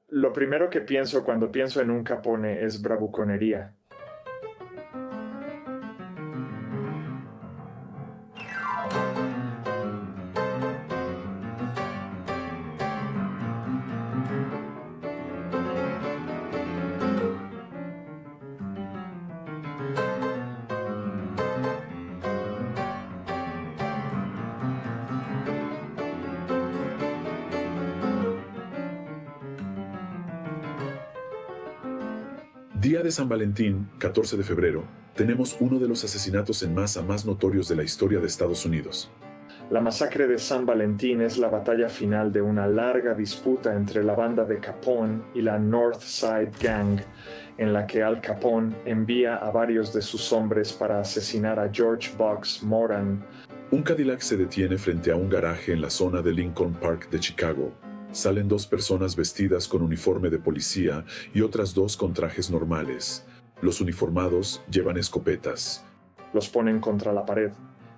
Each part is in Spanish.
Lo primero que pienso cuando pienso en un Capone es bravuconería. Día de San Valentín, 14 de febrero, tenemos uno de los asesinatos en masa más notorios de la historia de Estados Unidos. La masacre de San Valentín es la batalla final de una larga disputa entre la banda de Capone y la North Side Gang, en la que Al Capone envía a varios de sus hombres para asesinar a George Bugs Moran. Un Cadillac se detiene frente a un garaje en la zona de Lincoln Park de Chicago. Salen dos personas vestidas con uniforme de policía y otras dos con trajes normales. Los uniformados llevan escopetas. Los ponen contra la pared.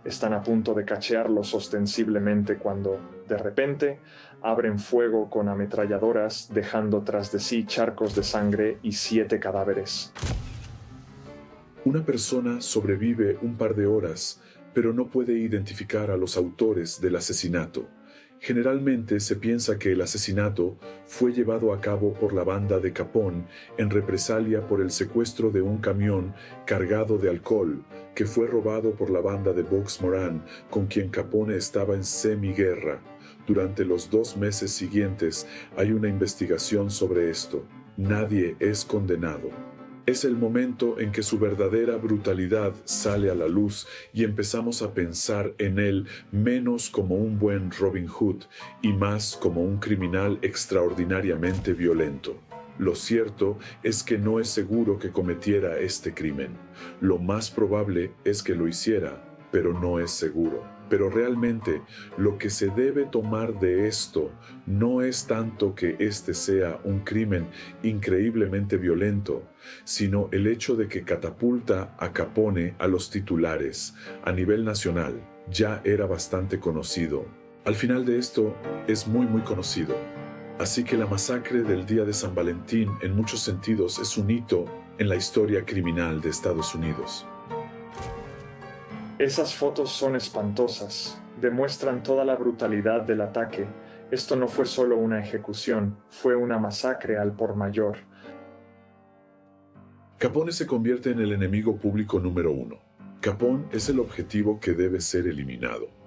Están a punto de cachearlos ostensiblemente cuando, de repente, abren fuego con ametralladoras, dejando tras de sí charcos de sangre y 7 cadáveres. Una persona sobrevive un par de horas, pero no puede identificar a los autores del asesinato. Generalmente se piensa que el asesinato fue llevado a cabo por la banda de Capone en represalia por el secuestro de un camión cargado de alcohol que fue robado por la banda de Bugs Moran, con quien Capone estaba en semiguerra. Durante los 2 meses siguientes hay una investigación sobre esto. Nadie es condenado. Es el momento en que su verdadera brutalidad sale a la luz y empezamos a pensar en él menos como un buen Robin Hood y más como un criminal extraordinariamente violento. Lo cierto es que no es seguro que cometiera este crimen. Lo más probable es que lo hiciera, pero no es seguro. Pero realmente lo que se debe tomar de esto no es tanto que este sea un crimen increíblemente violento, sino el hecho de que catapulta a Capone a los titulares a nivel nacional. Ya era bastante conocido. Al final de esto es muy conocido. Así que la masacre del día de San Valentín en muchos sentidos es un hito en la historia criminal de Estados Unidos. Esas fotos son espantosas, demuestran toda la brutalidad del ataque. Esto no fue solo una ejecución, fue una masacre al por mayor. Capone se convierte en el enemigo público número 1. Capone es el objetivo que debe ser eliminado.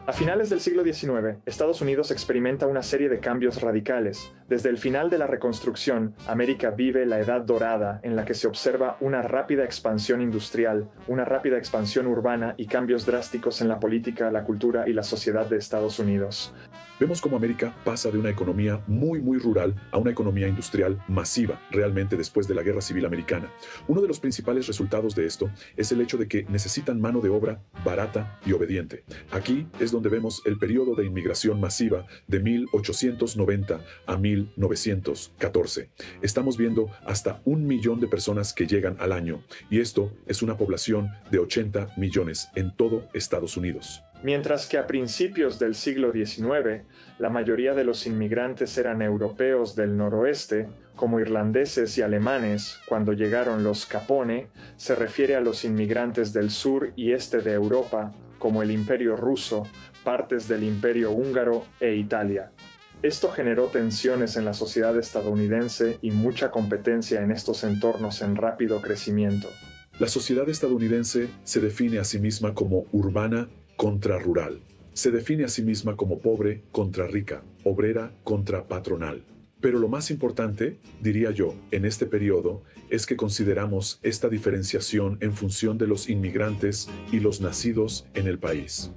A finales del siglo XIX, Estados Unidos experimenta una serie de cambios radicales. Desde el final de la Reconstrucción, América vive la Edad Dorada, en la que se observa una rápida expansión industrial, una rápida expansión urbana y cambios drásticos en la política, la cultura y la sociedad de Estados Unidos. Vemos cómo América pasa de una economía muy rural a una economía industrial masiva, realmente después de la Guerra Civil Americana. Uno de los principales resultados de esto es el hecho de que necesitan mano de obra barata y obediente. Aquí es donde vemos el periodo de inmigración masiva de 1890 a 1914. Estamos viendo hasta 1 millón de personas que llegan al año, y esto es una población de 80 millones en todo Estados Unidos. Mientras que a principios del siglo XIX, la mayoría de los inmigrantes eran europeos del noroeste, como irlandeses y alemanes. Cuando llegaron los Capone, se refiere a los inmigrantes del sur y este de Europa, como el Imperio Ruso, partes del Imperio Húngaro e Italia. Esto generó tensiones en la sociedad estadounidense y mucha competencia en estos entornos en rápido crecimiento. La sociedad estadounidense se define a sí misma como urbana contra rural. Se define a sí misma como pobre contra rica, obrera contra patronal. Pero lo más importante, diría yo, en este periodo, es que consideramos esta diferenciación en función de los inmigrantes y los nacidos en el país.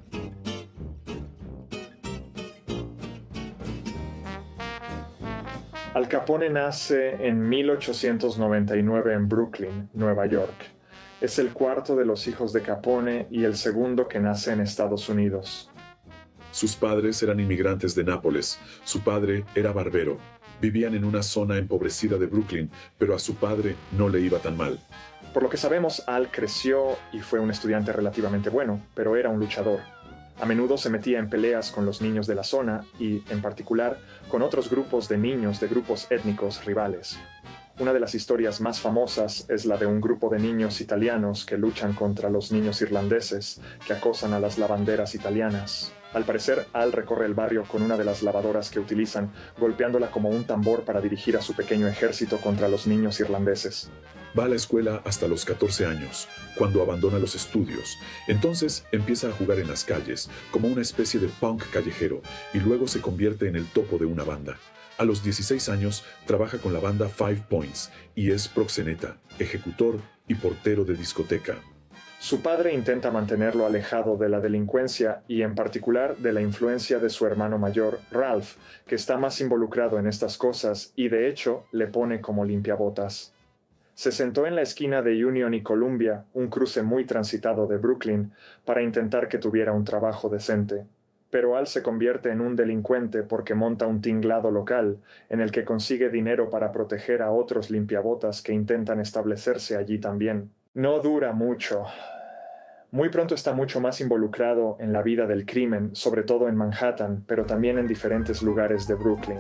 Al Capone nace en 1899 en Brooklyn, Nueva York. Es el cuarto de los hijos de Capone y el segundo que nace en Estados Unidos. Sus padres eran inmigrantes de Nápoles. Su padre era barbero. Vivían en una zona empobrecida de Brooklyn, pero a su padre no le iba tan mal. Por lo que sabemos, Al creció y fue un estudiante relativamente bueno, pero era un luchador. A menudo se metía en peleas con los niños de la zona y, en particular, con otros grupos de niños de grupos étnicos rivales. Una de las historias más famosas es la de un grupo de niños italianos que luchan contra los niños irlandeses que acosan a las lavanderas italianas. Al parecer, Al recorre el barrio con una de las lavadoras que utilizan, golpeándola como un tambor para dirigir a su pequeño ejército contra los niños irlandeses. Va a la escuela hasta los 14 años, cuando abandona los estudios. Entonces empieza a jugar en las calles, como una especie de punk callejero, y luego se convierte en el topo de una banda. A los 16 años trabaja con la banda Five Points y es proxeneta, ejecutor y portero de discoteca. Su padre intenta mantenerlo alejado de la delincuencia y en particular de la influencia de su hermano mayor, Ralph, que está más involucrado en estas cosas y de hecho le pone como limpiabotas. Se sentó en la esquina de Union y Columbia, un cruce muy transitado de Brooklyn, para intentar que tuviera un trabajo decente. Pero Al se convierte en un delincuente porque monta un tinglado local, en el que consigue dinero para proteger a otros limpiabotas que intentan establecerse allí también. No dura mucho. Muy pronto está mucho más involucrado en la vida del crimen, sobre todo en Manhattan, pero también en diferentes lugares de Brooklyn.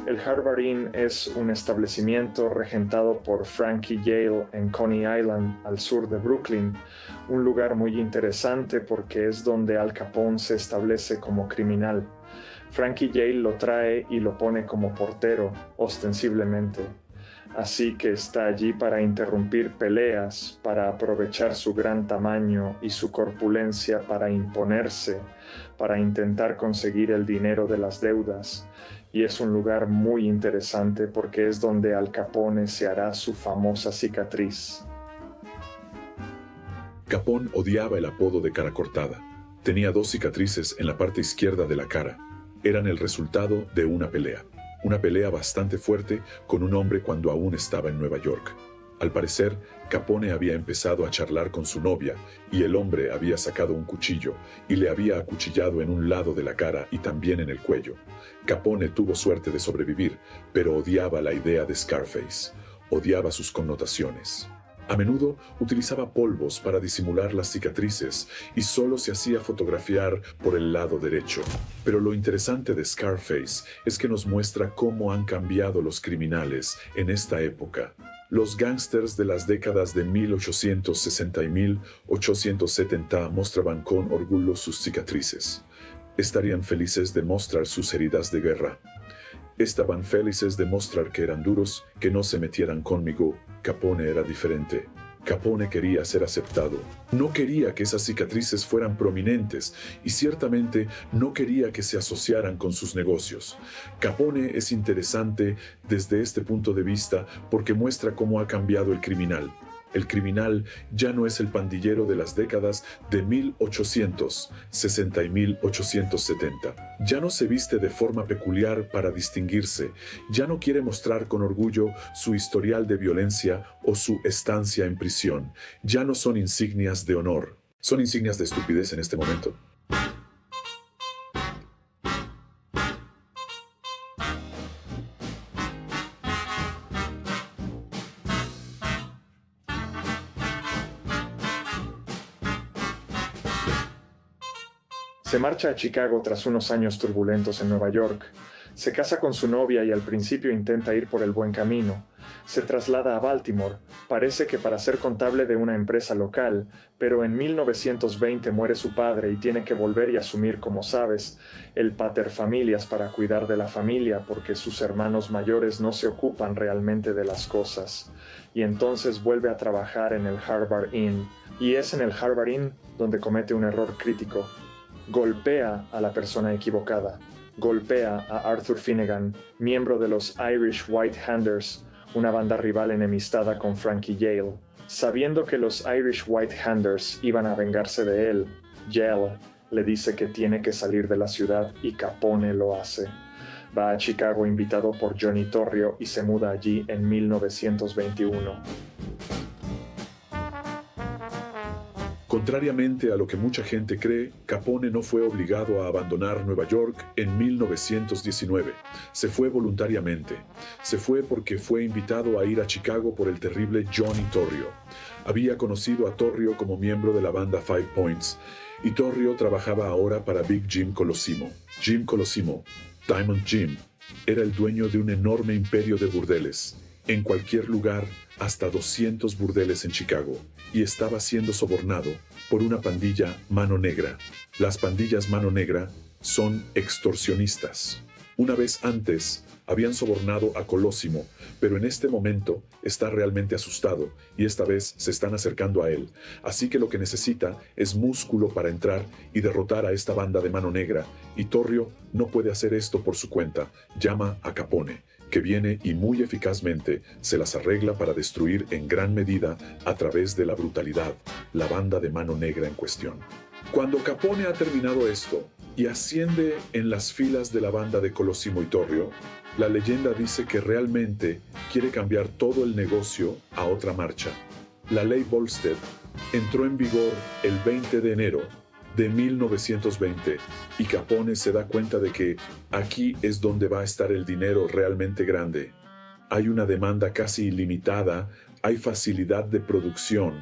El Harvard Inn es un establecimiento regentado por Frankie Yale en Coney Island, al sur de Brooklyn, un lugar muy interesante porque es donde Al Capone se establece como criminal. Frankie Yale lo trae y lo pone como portero, ostensiblemente. Así que está allí para interrumpir peleas, para aprovechar su gran tamaño y su corpulencia para imponerse, para intentar conseguir el dinero de las deudas. Y es un lugar muy interesante porque es donde Al Capone se hará su famosa cicatriz. Capone odiaba el apodo de cara cortada. Tenía 2 cicatrices en la parte izquierda de la cara. Eran el resultado de una pelea bastante fuerte con un hombre cuando aún estaba en Nueva York. Al parecer, Capone había empezado a charlar con su novia y el hombre había sacado un cuchillo y le había acuchillado en un lado de la cara y también en el cuello. Capone tuvo suerte de sobrevivir, pero odiaba la idea de Scarface. Odiaba sus connotaciones. A menudo utilizaba polvos para disimular las cicatrices y solo se hacía fotografiar por el lado derecho. Pero lo interesante de Scarface es que nos muestra cómo han cambiado los criminales en esta época. Los gángsters de las décadas de 1860 y 1870 mostraban con orgullo sus cicatrices. Estarían felices de mostrar sus heridas de guerra. Estaban felices de mostrar que eran duros, que no se metieran conmigo. Capone era diferente. Capone quería ser aceptado. No quería que esas cicatrices fueran prominentes y ciertamente no quería que se asociaran con sus negocios. Capone es interesante desde este punto de vista porque muestra cómo ha cambiado el criminal. El criminal ya no es el pandillero de las décadas de 1860 y 1870. Ya no se viste de forma peculiar para distinguirse. Ya no quiere mostrar con orgullo su historial de violencia o su estancia en prisión. Ya no son insignias de honor. Son insignias de estupidez en este momento. Se marcha a Chicago tras unos años turbulentos en Nueva York. Se casa con su novia y al principio intenta ir por el buen camino. Se traslada a Baltimore, parece que para ser contable de una empresa local, pero en 1920 muere su padre y tiene que volver y asumir, como sabes, el paterfamilias para cuidar de la familia porque sus hermanos mayores no se ocupan realmente de las cosas. Y entonces vuelve a trabajar en el Harvard Inn, y es en el Harvard Inn donde comete un error crítico. Golpea a la persona equivocada. Golpea a Arthur Finnegan, miembro de los Irish White Handers, una banda rival enemistada con Frankie Yale. Sabiendo que los Irish White Handers iban a vengarse de él, Yale le dice que tiene que salir de la ciudad y Capone lo hace. Va a Chicago invitado por Johnny Torrio y se muda allí en 1921. Contrariamente a lo que mucha gente cree, Capone no fue obligado a abandonar Nueva York en 1919. Se fue voluntariamente. Se fue porque fue invitado a ir a Chicago por el terrible Johnny Torrio. Había conocido a Torrio como miembro de la banda Five Points, y Torrio trabajaba ahora para Big Jim Colosimo. Jim Colosimo, Diamond Jim, era el dueño de un enorme imperio de burdeles. En cualquier lugar, hasta 200 burdeles en Chicago, y estaba siendo sobornado por una pandilla Mano Negra. Las pandillas Mano Negra son extorsionistas. Una vez antes habían sobornado a Colosimo, pero en este momento está realmente asustado y esta vez se están acercando a él. Así que lo que necesita es músculo para entrar y derrotar a esta banda de Mano Negra, y Torrio no puede hacer esto por su cuenta. Llama a Capone, que viene y muy eficazmente se las arregla para destruir en gran medida, a través de la brutalidad, la banda de Mano Negra en cuestión. Cuando Capone ha terminado esto y asciende en las filas de la banda de Colosimo y Torrio, la leyenda dice que realmente quiere cambiar todo el negocio a otra marcha. La ley Volstead entró en vigor el 20 de enero de 1920 y Capone se da cuenta de que aquí es donde va a estar el dinero realmente grande. Hay una demanda casi ilimitada, hay facilidad de producción.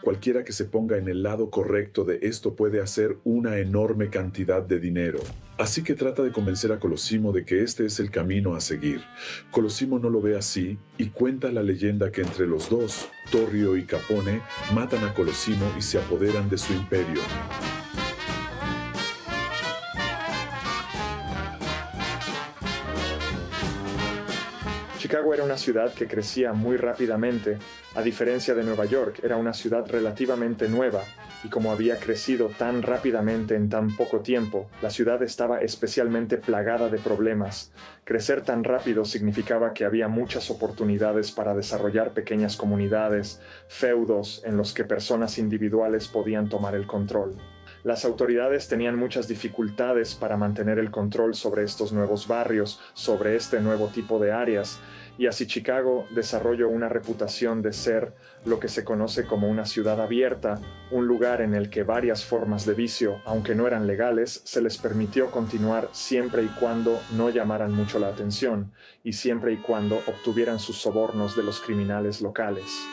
Cualquiera que se ponga en el lado correcto de esto puede hacer una enorme cantidad de dinero. Así que trata de convencer a Colosimo de que este es el camino a seguir. Colosimo no lo ve así y cuenta la leyenda que entre los dos, Torrio y Capone, matan a Colosimo y se apoderan de su imperio. Chicago era una ciudad que crecía muy rápidamente. A diferencia de Nueva York, era una ciudad relativamente nueva, y como había crecido tan rápidamente en tan poco tiempo, la ciudad estaba especialmente plagada de problemas. Crecer tan rápido significaba que había muchas oportunidades para desarrollar pequeñas comunidades, feudos en los que personas individuales podían tomar el control. Las autoridades tenían muchas dificultades para mantener el control sobre estos nuevos barrios, sobre este nuevo tipo de áreas, y así Chicago desarrolló una reputación de ser lo que se conoce como una ciudad abierta, un lugar en el que varias formas de vicio, aunque no eran legales, se les permitió continuar siempre y cuando no llamaran mucho la atención, y siempre y cuando obtuvieran sus sobornos de los criminales locales.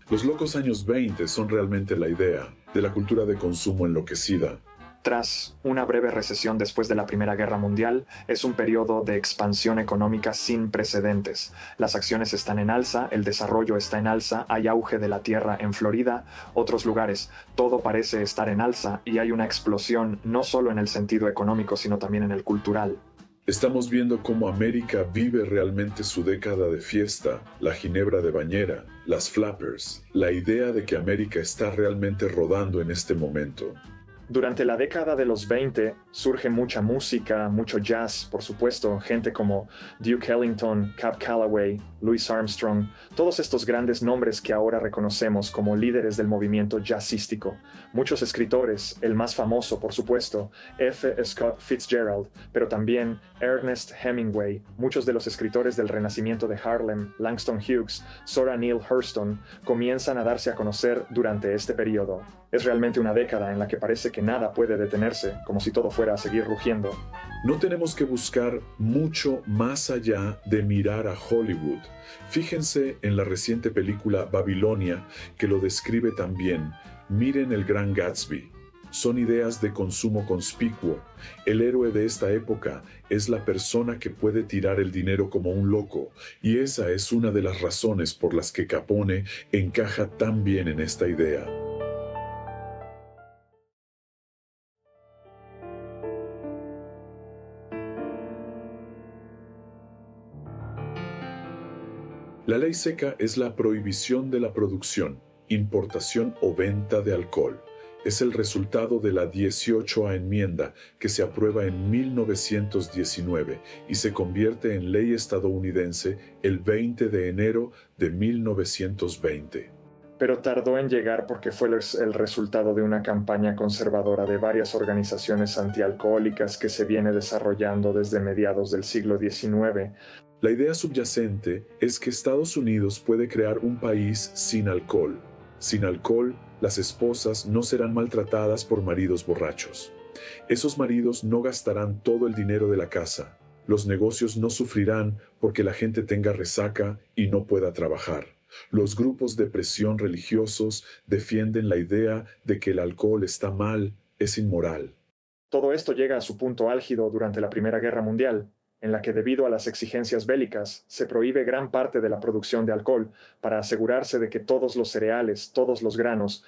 Los locos años 20 son realmente la idea de la cultura de consumo enloquecida. Tras una breve recesión después de la Primera Guerra Mundial, es un periodo de expansión económica sin precedentes. Las acciones están en alza, el desarrollo está en alza, hay auge de la tierra en Florida, otros lugares. Todo parece estar en alza y hay una explosión no solo en el sentido económico, sino también en el cultural. Estamos viendo cómo América vive realmente su década de fiesta, la ginebra de bañera, las flappers, la idea de que América está realmente rodando en este momento. Durante la década de los 20 surge mucha música, mucho jazz, por supuesto, gente como Duke Ellington, Cab Calloway, Louis Armstrong, todos estos grandes nombres que ahora reconocemos como líderes del movimiento jazzístico. Muchos escritores, el más famoso, por supuesto, F. Scott Fitzgerald, pero también Ernest Hemingway, muchos de los escritores del Renacimiento de Harlem, Langston Hughes, Zora Neale Hurston, comienzan a darse a conocer durante este periodo. Es realmente una década en la que parece que nada puede detenerse, como si todo fuera a seguir rugiendo. No tenemos que buscar mucho más allá de mirar a Hollywood. Fíjense en la reciente película Babilonia, que lo describe tan bien. Miren El Gran Gatsby. Son ideas de consumo conspicuo. El héroe de esta época es la persona que puede tirar el dinero como un loco, y esa es una de las razones por las que Capone encaja tan bien en esta idea. La ley seca es la prohibición de la producción, importación o venta de alcohol. Es el resultado de la 18ª enmienda que se aprueba en 1919 y se convierte en ley estadounidense el 20 de enero de 1920. Pero tardó en llegar porque fue el resultado de una campaña conservadora de varias organizaciones antialcohólicas que se viene desarrollando desde mediados del siglo XIX. La idea subyacente es que Estados Unidos puede crear un país sin alcohol. Sin alcohol, las esposas no serán maltratadas por maridos borrachos. Esos maridos no gastarán todo el dinero de la casa. Los negocios no sufrirán porque la gente tenga resaca y no pueda trabajar. Los grupos de presión religiosos defienden la idea de que el alcohol está mal, es inmoral. Todo esto llega a su punto álgido durante la Primera Guerra Mundial, en la que debido a las exigencias bélicas se prohíbe gran parte de la producción de alcohol para asegurarse de que todos los cereales, todos los granos.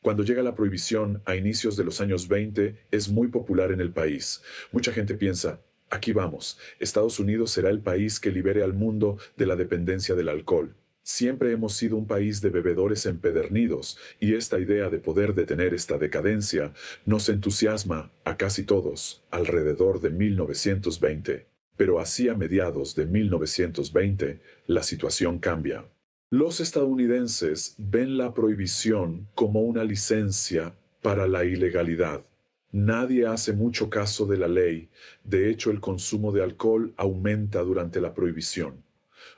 Cuando llega la prohibición a inicios de los años 20, es muy popular en el país. Mucha gente piensa, aquí vamos, Estados Unidos será el país que libere al mundo de la dependencia del alcohol. Siempre hemos sido un país de bebedores empedernidos y esta idea de poder detener esta decadencia nos entusiasma a casi todos alrededor de 1920. Pero así a mediados de 1920, la situación cambia. Los estadounidenses ven la prohibición como una licencia para la ilegalidad. Nadie hace mucho caso de la ley. De hecho, el consumo de alcohol aumenta durante la prohibición.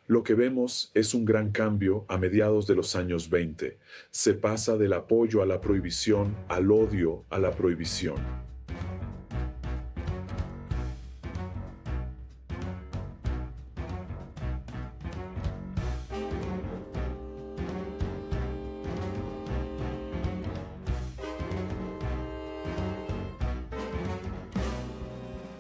Lo que vemos es un gran cambio a mediados de los años 20. Se pasa del apoyo a la prohibición al odio a la prohibición.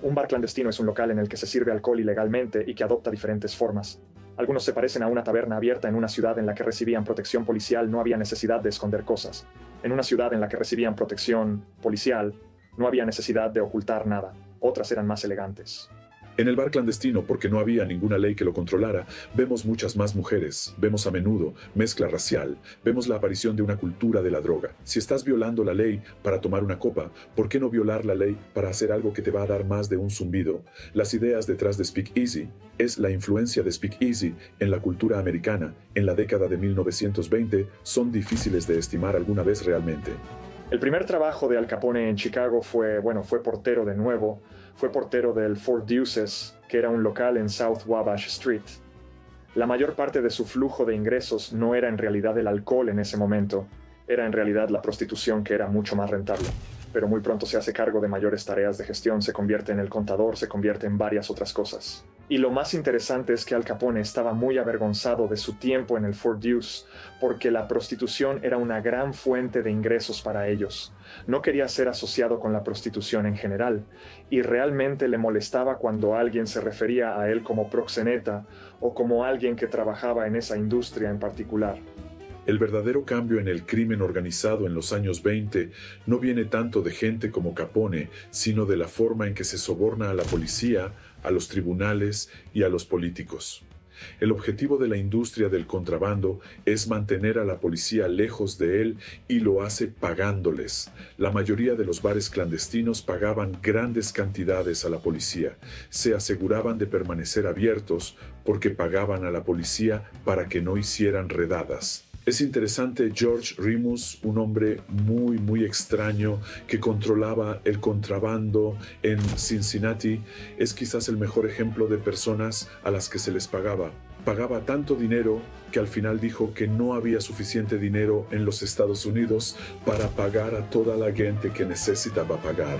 Un bar clandestino es un local en el que se sirve alcohol ilegalmente y que adopta diferentes formas. Algunos se parecen a una taberna abierta en una ciudad en la que recibían protección policial, no había necesidad de esconder cosas. En una ciudad en la que recibían protección policial, no había necesidad de ocultar nada. Otras eran más elegantes. En el bar clandestino, porque no había ninguna ley que lo controlara, vemos muchas más mujeres, vemos a menudo mezcla racial, vemos la aparición de una cultura de la droga. Si estás violando la ley para tomar una copa, ¿por qué no violar la ley para hacer algo que te va a dar más de un zumbido? Las ideas detrás de Speak Easy es la influencia de Speak Easy en la cultura americana en la década de 1920 son difíciles de estimar alguna vez realmente. El primer trabajo de Al Capone en Chicago fue portero de nuevo. Fue portero del Four Deuces, que era un local en South Wabash Street. La mayor parte de su flujo de ingresos no era en realidad el alcohol en ese momento, era en realidad la prostitución, que era mucho más rentable. Pero muy pronto se hace cargo de mayores tareas de gestión, se convierte en el contador, se convierte en varias otras cosas. Y lo más interesante es que Al Capone estaba muy avergonzado de su tiempo en el Four Deuces, porque la prostitución era una gran fuente de ingresos para ellos. No quería ser asociado con la prostitución en general, y realmente le molestaba cuando alguien se refería a él como proxeneta o como alguien que trabajaba en esa industria en particular. El verdadero cambio en el crimen organizado en los años 20 no viene tanto de gente como Capone, sino de la forma en que se soborna a la policía, a los tribunales y a los políticos. El objetivo de la industria del contrabando es mantener a la policía lejos de él y lo hace pagándoles. La mayoría de los bares clandestinos pagaban grandes cantidades a la policía. Se aseguraban de permanecer abiertos porque pagaban a la policía para que no hicieran redadas. Es interesante, George Remus, un hombre muy extraño que controlaba el contrabando en Cincinnati, es quizás el mejor ejemplo de personas a las que se les pagaba Pagaba tanto dinero que al final dijo que no había suficiente dinero en los Estados Unidos para pagar a toda la gente que necesitaba pagar.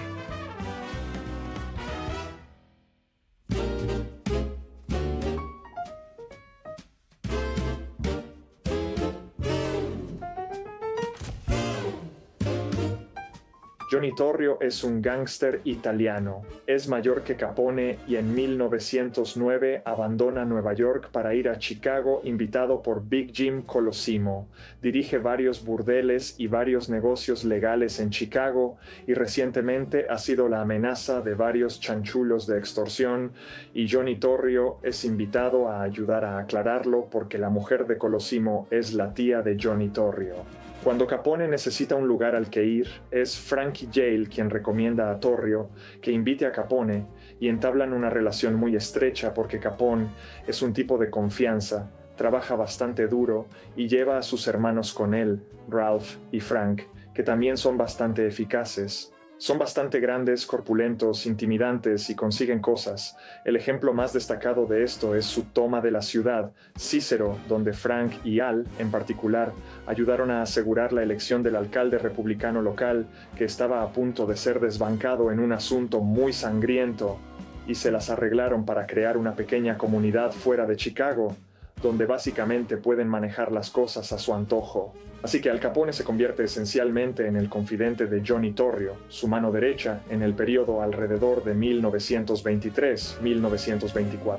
Johnny Torrio es un gángster italiano. Es mayor que Capone y en 1909 abandona Nueva York para ir a Chicago invitado por Big Jim Colosimo. Dirige varios burdeles y varios negocios legales en Chicago y recientemente ha sido la amenaza de varios chanchullos de extorsión y Johnny Torrio es invitado a ayudar a aclararlo porque la mujer de Colosimo es la tía de Johnny Torrio. Cuando Capone necesita un lugar al que ir, es Frankie Yale quien recomienda a Torrio que invite a Capone y entablan una relación muy estrecha porque Capone es un tipo de confianza, trabaja bastante duro y lleva a sus hermanos con él, Ralph y Frank, que también son bastante eficaces. Son bastante grandes, corpulentos, intimidantes y consiguen cosas. El ejemplo más destacado de esto es su toma de la ciudad, Cícero, donde Frank y Al, en particular, ayudaron a asegurar la elección del alcalde republicano local, que estaba a punto de ser desbancado en un asunto muy sangriento, y se las arreglaron para crear una pequeña comunidad fuera de Chicago, donde básicamente pueden manejar las cosas a su antojo. Así que Al Capone se convierte esencialmente en el confidente de Johnny Torrio, su mano derecha, en el periodo alrededor de 1923-1924.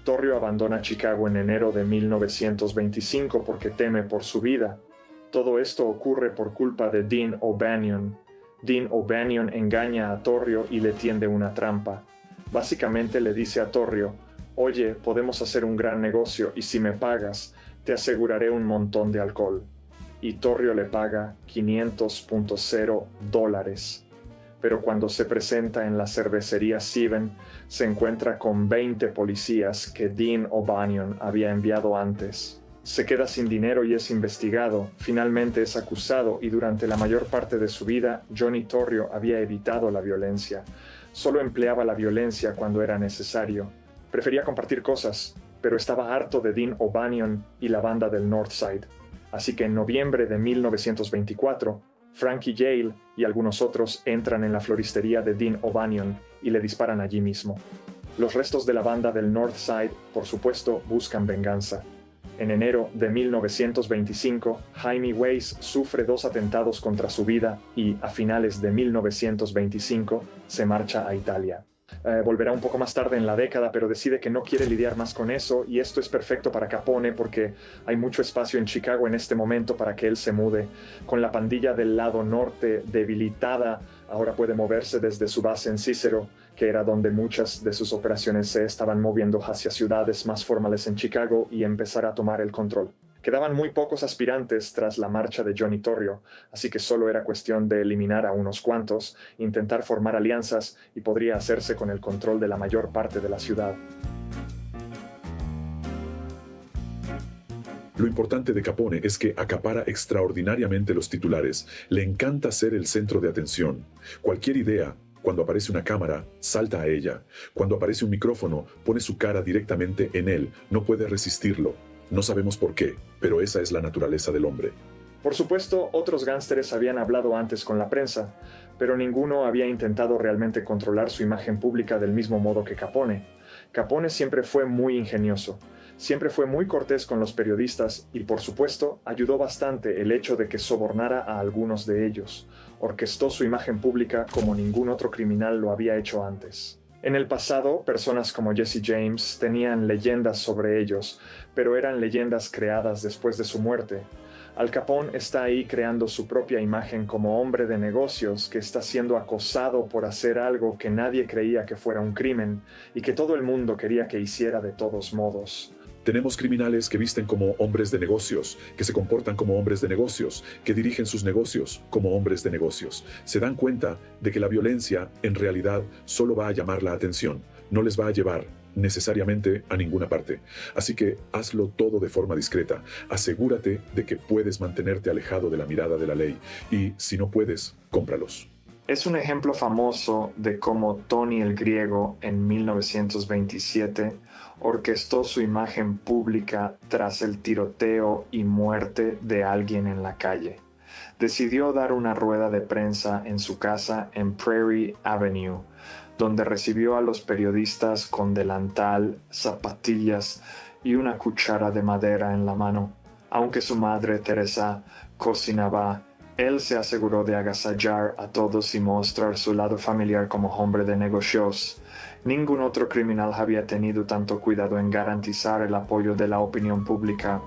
Torrio abandona Chicago en enero de 1925 porque teme por su vida. Todo esto ocurre por culpa de Dean O'Banion. Dean O'Banion engaña a Torrio y le tiende una trampa. Básicamente le dice a Torrio: oye, podemos hacer un gran negocio y si me pagas, te aseguraré un montón de alcohol. Y Torrio le paga $500.0. Pero cuando se presenta en la cervecería Seven, se encuentra con 20 policías que Dean O'Banion había enviado antes. Se queda sin dinero y es investigado, finalmente es acusado y durante la mayor parte de su vida, Johnny Torrio había evitado la violencia. Solo empleaba la violencia cuando era necesario. Prefería compartir cosas, pero estaba harto de Dean O'Banion y la banda del Northside. Así que en noviembre de 1924, Frankie Yale y algunos otros entran en la floristería de Dean O'Banion y le disparan allí mismo. Los restos de la banda del Northside, por supuesto, buscan venganza. En enero de 1925, Jaime Weiss sufre 2 atentados contra su vida y, a finales de 1925, se marcha a Italia. Volverá un poco más tarde en la década, pero decide que no quiere lidiar más con eso y esto es perfecto para Capone porque hay mucho espacio en Chicago en este momento para que él se mude. Con la pandilla del lado norte debilitada, ahora puede moverse desde su base en Cícero, que era donde muchas de sus operaciones se estaban moviendo hacia ciudades más formales en Chicago y empezar a tomar el control. Quedaban muy pocos aspirantes tras la marcha de Johnny Torrio, así que solo era cuestión de eliminar a unos cuantos, intentar formar alianzas y podría hacerse con el control de la mayor parte de la ciudad. Lo importante de Capone es que acapara extraordinariamente los titulares. Le encanta ser el centro de atención. Cualquier idea, cuando aparece una cámara, salta a ella. Cuando aparece un micrófono, pone su cara directamente en él. No puede resistirlo. No sabemos por qué, pero esa es la naturaleza del hombre. Por supuesto, otros gángsteres habían hablado antes con la prensa, pero ninguno había intentado realmente controlar su imagen pública del mismo modo que Capone. Capone siempre fue muy ingenioso, siempre fue muy cortés con los periodistas y, por supuesto, ayudó bastante el hecho de que sobornara a algunos de ellos. Orquestó su imagen pública como ningún otro criminal lo había hecho antes. En el pasado, personas como Jesse James tenían leyendas sobre ellos, pero eran leyendas creadas después de su muerte. Al Capone está ahí creando su propia imagen como hombre de negocios que está siendo acosado por hacer algo que nadie creía que fuera un crimen y que todo el mundo quería que hiciera de todos modos. Tenemos criminales que visten como hombres de negocios, que se comportan como hombres de negocios, que dirigen sus negocios como hombres de negocios. Se dan cuenta de que la violencia, en realidad, solo va a llamar la atención, no les va a llevar necesariamente a ninguna parte. Así que hazlo todo de forma discreta. Asegúrate de que puedes mantenerte alejado de la mirada de la ley y, si no puedes, cómpralos. Es un ejemplo famoso de cómo Tony el Griego en 1927 orquestó su imagen pública tras el tiroteo y muerte de alguien en la calle. Decidió dar una rueda de prensa en su casa en Prairie Avenue, donde recibió a los periodistas con delantal, zapatillas y una cuchara de madera en la mano. Aunque su madre, Teresa, cocinaba, él se aseguró de agasallar a todos y mostrar su lado familiar como hombre de negocios. Ningún otro criminal había tenido tanto cuidado en garantizar el apoyo de la opinión pública.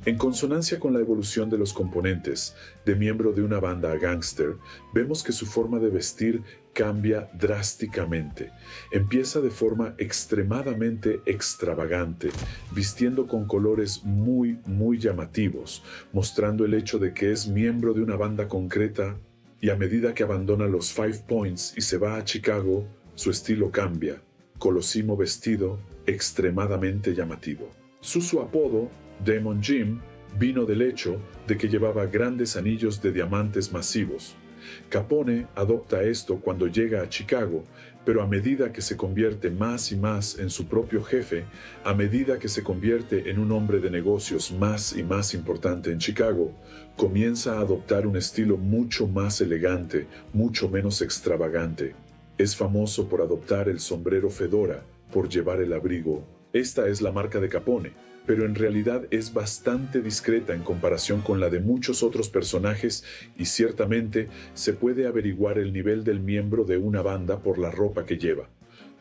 En consonancia con la evolución de los componentes de miembro de una banda a gángster, vemos que su forma de vestir cambia drásticamente. Empieza de forma extremadamente extravagante, vistiendo con colores muy llamativos, mostrando el hecho de que es miembro de una banda concreta, y a medida que abandona los Five Points y se va a Chicago, su estilo cambia. Colosimo vestido, extremadamente llamativo. Su apodo, Demon Jim, vino del hecho de que llevaba grandes anillos de diamantes masivos. Capone adopta esto cuando llega a Chicago, pero a medida que se convierte más y más en su propio jefe, a medida que se convierte en un hombre de negocios más y más importante en Chicago, comienza a adoptar un estilo mucho más elegante, mucho menos extravagante. Es famoso por adoptar el sombrero fedora, por llevar el abrigo. Esta es la marca de Capone, pero en realidad es bastante discreta en comparación con la de muchos otros personajes, y ciertamente se puede averiguar el nivel del miembro de una banda por la ropa que lleva.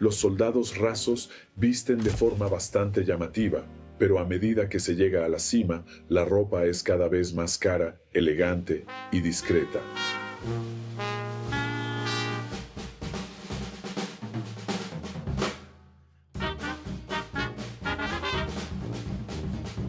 Los soldados rasos visten de forma bastante llamativa, pero a medida que se llega a la cima, la ropa es cada vez más cara, elegante y discreta.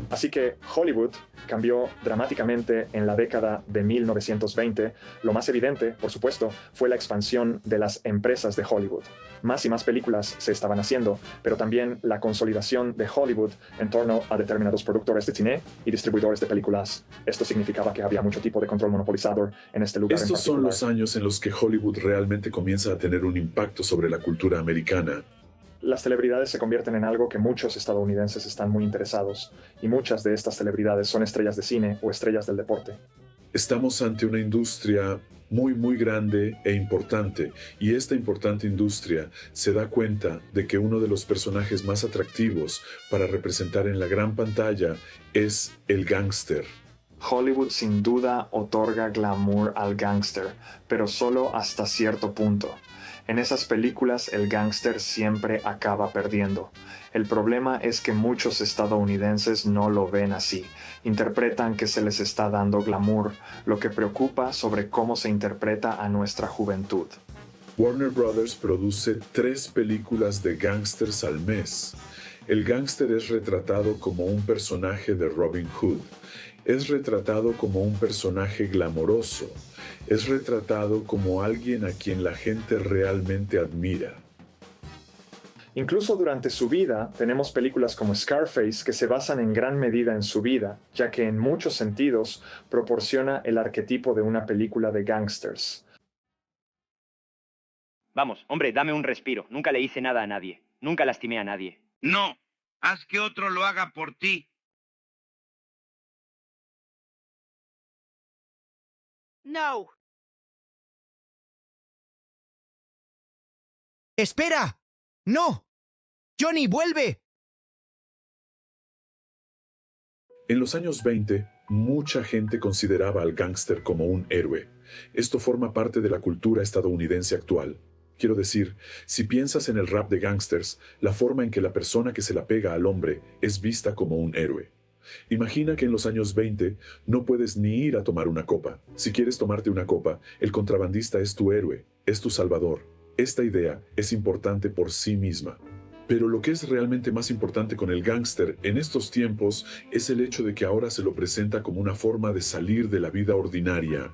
Así que Hollywood cambió dramáticamente en la década de 1920. Lo más evidente, por supuesto, fue la expansión de las empresas de Hollywood. Más y más películas se estaban haciendo, pero también la consolidación de Hollywood en torno a determinados productores de cine y distribuidores de películas. Esto significaba que había mucho tipo de control monopolizador en este lugar. Estos son los años en los que Hollywood realmente comienza a tener un impacto sobre la cultura americana. Las celebridades se convierten en algo que muchos estadounidenses están muy interesados, y muchas de estas celebridades son estrellas de cine o estrellas del deporte. Estamos ante una industria muy grande e importante, y esta importante industria se da cuenta de que uno de los personajes más atractivos para representar en la gran pantalla es el gángster. Hollywood sin duda otorga glamour al gángster, pero solo hasta cierto punto. En esas películas el gángster siempre acaba perdiendo. El problema es que muchos estadounidenses no lo ven así. Interpretan que se les está dando glamour, lo que preocupa sobre cómo se interpreta a nuestra juventud. Warner Brothers produce 3 películas de gángsters al mes. El gángster es retratado como un personaje de Robin Hood. Es retratado como un personaje glamoroso. Es retratado como alguien a quien la gente realmente admira. Incluso durante su vida tenemos películas como Scarface que se basan en gran medida en su vida, ya que en muchos sentidos proporciona el arquetipo de una película de gángsters. Vamos, hombre, dame un respiro. Nunca le hice nada a nadie. Nunca lastimé a nadie. No, haz que otro lo haga por ti. No. ¡Espera! ¡No! ¡Johnny, vuelve! En los años 20, mucha gente consideraba al gángster como un héroe. Esto forma parte de la cultura estadounidense actual. Quiero decir, si piensas en el rap de gángsters, la forma en que la persona que se la pega al hombre es vista como un héroe. Imagina que en los años 20 no puedes ni ir a tomar una copa. Si quieres tomarte una copa, el contrabandista es tu héroe, es tu salvador. Esta idea es importante por sí misma. Pero lo que es realmente más importante con el gángster en estos tiempos es el hecho de que ahora se lo presenta como una forma de salir de la vida ordinaria.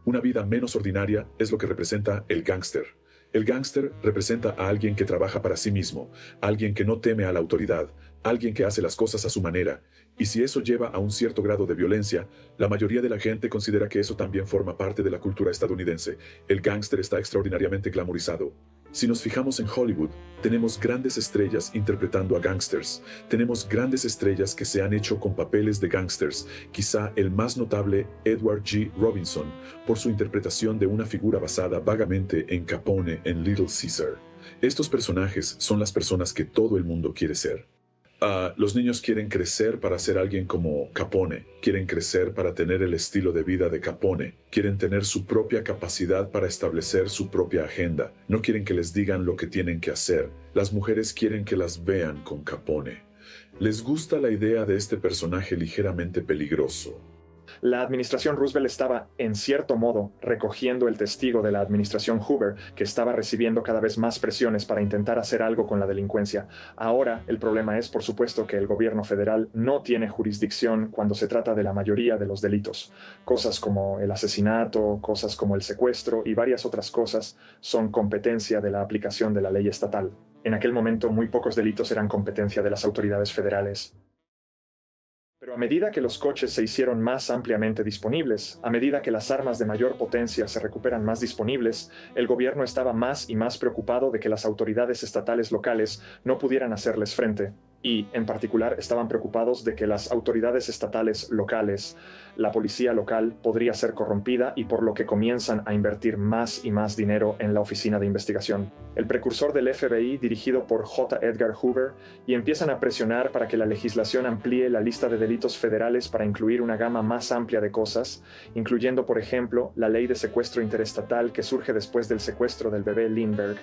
Una vida menos ordinaria es lo que representa el gángster. El gángster representa a alguien que trabaja para sí mismo, alguien que no teme a la autoridad, alguien que hace las cosas a su manera, y si eso lleva a un cierto grado de violencia, la mayoría de la gente considera que eso también forma parte de la cultura estadounidense. El gángster está extraordinariamente glamorizado. Si nos fijamos en Hollywood, tenemos grandes estrellas interpretando a gángsters. Tenemos grandes estrellas que se han hecho con papeles de gángsters. Quizá el más notable, Edward G. Robinson, por su interpretación de una figura basada vagamente en Capone en Little Caesar. Estos personajes son las personas que todo el mundo quiere ser. Los niños quieren crecer para ser alguien como Capone, quieren crecer para tener el estilo de vida de Capone, quieren tener su propia capacidad para establecer su propia agenda, no quieren que les digan lo que tienen que hacer. Las mujeres quieren que las vean con Capone. Les gusta la idea de este personaje ligeramente peligroso. La administración Roosevelt estaba, en cierto modo, recogiendo el testigo de la administración Hoover, que estaba recibiendo cada vez más presiones para intentar hacer algo con la delincuencia. Ahora, el problema es, por supuesto, que el gobierno federal no tiene jurisdicción cuando se trata de la mayoría de los delitos. Cosas como el asesinato, cosas como el secuestro y varias otras cosas son competencia de la aplicación de la ley estatal. En aquel momento, muy pocos delitos eran competencia de las autoridades federales. Pero a medida que los coches se hicieron más ampliamente disponibles, a medida que las armas de mayor potencia se recuperan más disponibles, el gobierno estaba más y más preocupado de que las autoridades estatales locales no pudieran hacerles frente. Y, en particular, estaban preocupados de que las autoridades estatales locales, la policía local, podría ser corrompida y por lo que comienzan a invertir más y más dinero en la oficina de investigación. El precursor del FBI, dirigido por J. Edgar Hoover, y empiezan a presionar para que la legislación amplíe la lista de delitos federales para incluir una gama más amplia de cosas, incluyendo, por ejemplo, la ley de secuestro interestatal que surge después del secuestro del bebé Lindbergh.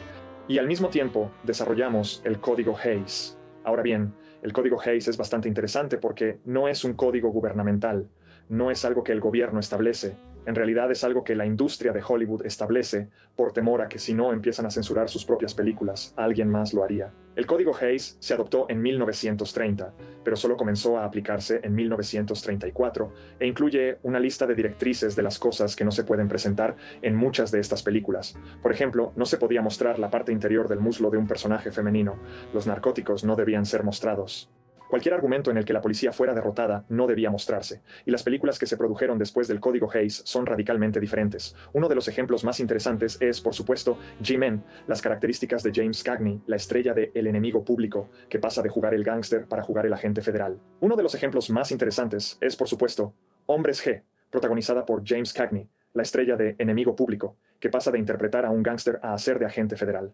Y al mismo tiempo, desarrollamos el Código Hayes. Ahora bien, el Código Hayes es bastante interesante porque no es un código gubernamental, no es algo que el gobierno establece, en realidad es algo que la industria de Hollywood establece por temor a que si no empiezan a censurar sus propias películas, alguien más lo haría. El Código Hayes se adoptó en 1930, pero solo comenzó a aplicarse en 1934 e incluye una lista de directrices de las cosas que no se pueden presentar en muchas de estas películas. Por ejemplo, no se podía mostrar la parte interior del muslo de un personaje femenino, los narcóticos no debían ser mostrados. Cualquier argumento en el que la policía fuera derrotada no debía mostrarse, y las películas que se produjeron después del Código Hayes son radicalmente diferentes. Uno de los ejemplos más interesantes es, por supuesto, G-Men, las características de James Cagney, la estrella de El enemigo público, que pasa de jugar el gángster para jugar el agente federal. Uno de los ejemplos más interesantes es, por supuesto, Hombres G, protagonizada por James Cagney, la estrella de Enemigo público, que pasa de interpretar a un gángster a hacer de agente federal.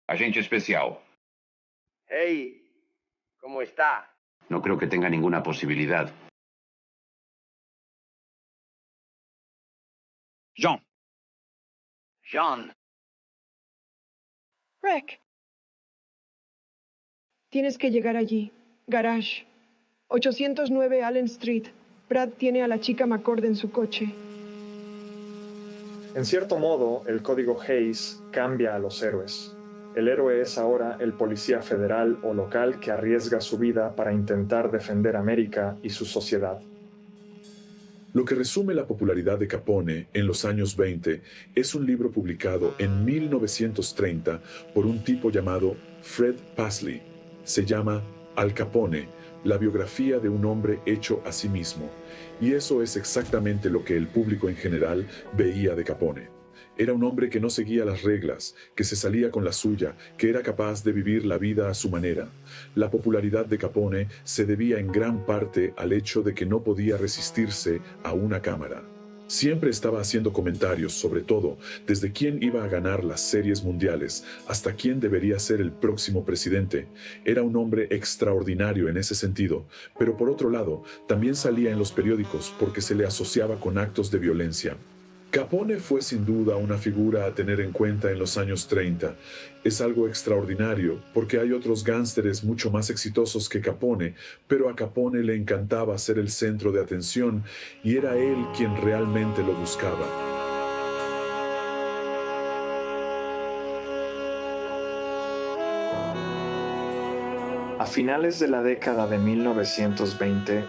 Agente especial. Hey, ¿cómo está? No creo que tenga ninguna posibilidad. John. John. Rick. Tienes que llegar allí. Garage. 809 Allen Street. Brad tiene a la chica McCord en su coche. En cierto modo, el Código Hayes cambia a los héroes. El héroe es ahora el policía federal o local que arriesga su vida para intentar defender América y su sociedad. Lo que resume la popularidad de Capone en los años 20 es un libro publicado en 1930 por un tipo llamado Fred Pasley. Se llama Al Capone, la biografía de un hombre hecho a sí mismo. Y eso es exactamente lo que el público en general veía de Capone. Era un hombre que no seguía las reglas, que se salía con la suya, que era capaz de vivir la vida a su manera. La popularidad de Capone se debía en gran parte al hecho de que no podía resistirse a una cámara. Siempre estaba haciendo comentarios sobre todo, desde quién iba a ganar las series mundiales hasta quién debería ser el próximo presidente. Era un hombre extraordinario en ese sentido, pero por otro lado, también salía en los periódicos porque se le asociaba con actos de violencia. Capone fue sin duda una figura a tener en cuenta en los años 30. Es algo extraordinario porque hay otros gángsteres mucho más exitosos que Capone, pero a Capone le encantaba ser el centro de atención y era él quien realmente lo buscaba. A finales de la década de 1920,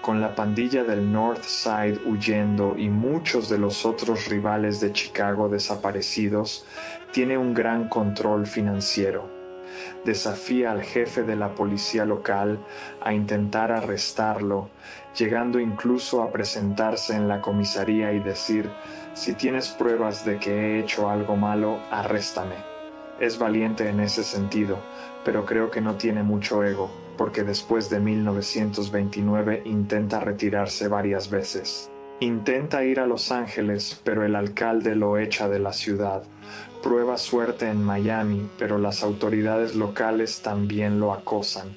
con la pandilla del North Side huyendo y muchos de los otros rivales de Chicago desaparecidos, tiene un gran control financiero. desafía al jefe de la policía local a intentar arrestarlo, llegando incluso a presentarse en la comisaría y decir: si tienes pruebas de que he hecho algo malo, arréstame. Es valiente en ese sentido, pero creo que no tiene mucho ego, porque después de 1929 intenta retirarse varias veces. Intenta ir a Los Ángeles, pero el alcalde lo echa de la ciudad. Prueba suerte en Miami, pero las autoridades locales también lo acosan.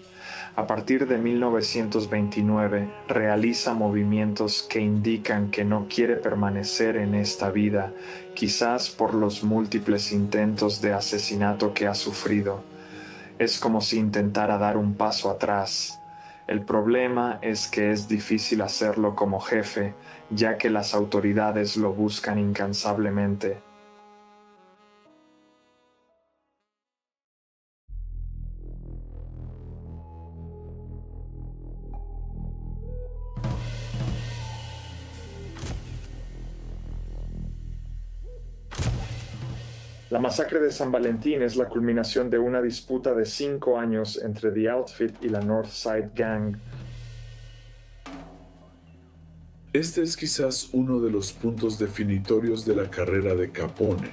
A partir de 1929, realiza movimientos que indican que no quiere permanecer en esta vida, quizás por los múltiples intentos de asesinato que ha sufrido. Es como si intentara dar un paso atrás. El problema es que es difícil hacerlo como jefe, ya que las autoridades lo buscan incansablemente. La masacre de San Valentín es la culminación de una disputa de 5 años entre The Outfit y la North Side Gang. Este es quizás uno de los puntos definitorios de la carrera de Capone.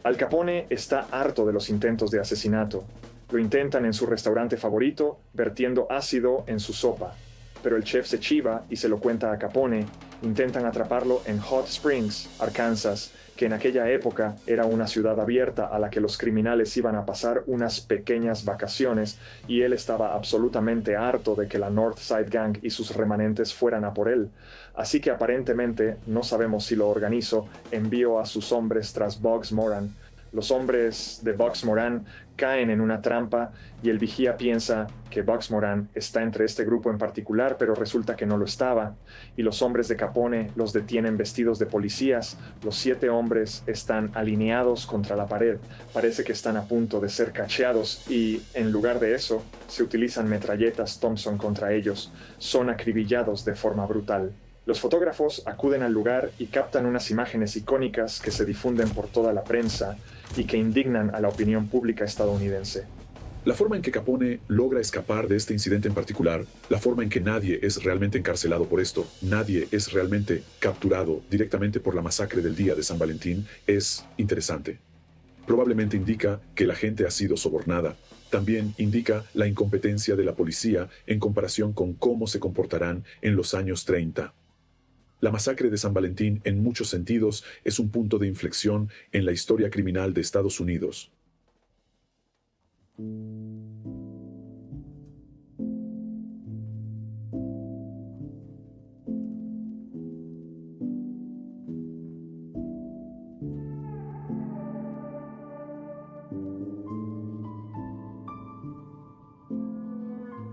Al Capone está harto de los intentos de asesinato. Lo intentan en su restaurante favorito, vertiendo ácido en su sopa. Pero el chef se chiva y se lo cuenta a Capone. Intentan atraparlo en Hot Springs, Arkansas, que en aquella época era una ciudad abierta a la que los criminales iban a pasar unas pequeñas vacaciones, y él estaba absolutamente harto de que la North Side Gang y sus remanentes fueran a por él. Así que aparentemente, no sabemos si lo organizó, envió a sus hombres tras Bugs Moran. Los hombres de Bugs Moran caen en una trampa y el vigía piensa que Bugs Moran está entre este grupo en particular, pero resulta que no lo estaba. Y los hombres de Capone los detienen vestidos de policías. Los 7 hombres están alineados contra la pared. Parece que están a punto de ser cacheados y, en lugar de eso, se utilizan metralletas Thompson contra ellos. Son acribillados de forma brutal. Los fotógrafos acuden al lugar y captan unas imágenes icónicas que se difunden por toda la prensa y que indignan a la opinión pública estadounidense. La forma en que Capone logra escapar de este incidente en particular, la forma en que nadie es realmente encarcelado por esto, nadie es realmente capturado directamente por la masacre del día de San Valentín, es interesante. Probablemente indica que la gente ha sido sobornada. También indica la incompetencia de la policía en comparación con cómo se comportarán en los años 30. La masacre de San Valentín, en muchos sentidos, es un punto de inflexión en la historia criminal de Estados Unidos.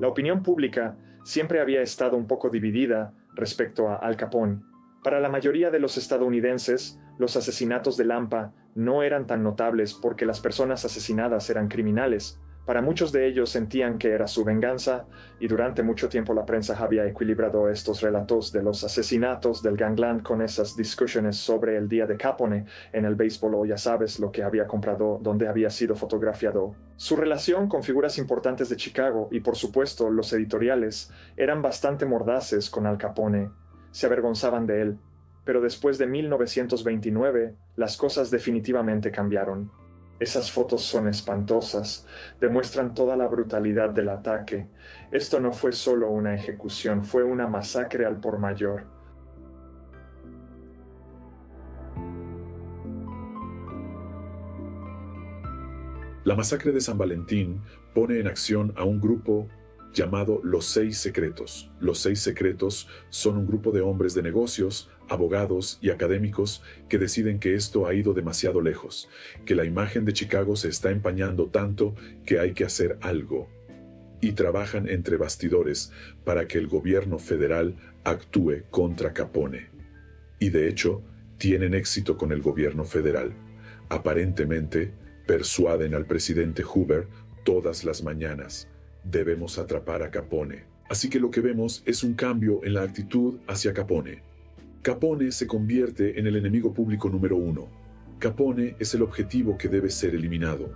La opinión pública siempre había estado un poco dividida respecto a Al Capone. Para la mayoría de los estadounidenses, los asesinatos de Lampa no eran tan notables porque las personas asesinadas eran criminales. Para muchos de ellos sentían que era su venganza, y durante mucho tiempo la prensa había equilibrado estos relatos de los asesinatos del gangland con esas discusiones sobre el día de Capone en el béisbol o ya sabes lo que había comprado, donde había sido fotografiado. Su relación con figuras importantes de Chicago y por supuesto los editoriales eran bastante mordaces con Al Capone. Se avergonzaban de él. Pero después de 1929, las cosas definitivamente cambiaron. Esas fotos son espantosas, demuestran toda la brutalidad del ataque. Esto no fue solo una ejecución, fue una masacre al por mayor. La masacre de San Valentín pone en acción a un grupo llamado Los Seis Secretos. Los Seis Secretos son un grupo de hombres de negocios, abogados y académicos que deciden que esto ha ido demasiado lejos, que la imagen de Chicago se está empañando tanto que hay que hacer algo. Y trabajan entre bastidores para que el gobierno federal actúe contra Capone. Y de hecho, tienen éxito con el gobierno federal. Aparentemente, persuaden al presidente Hoover todas las mañanas. Debemos atrapar a Capone. Así que lo que vemos es un cambio en la actitud hacia Capone. Capone se convierte en el enemigo público número 1. Capone es el objetivo que debe ser eliminado.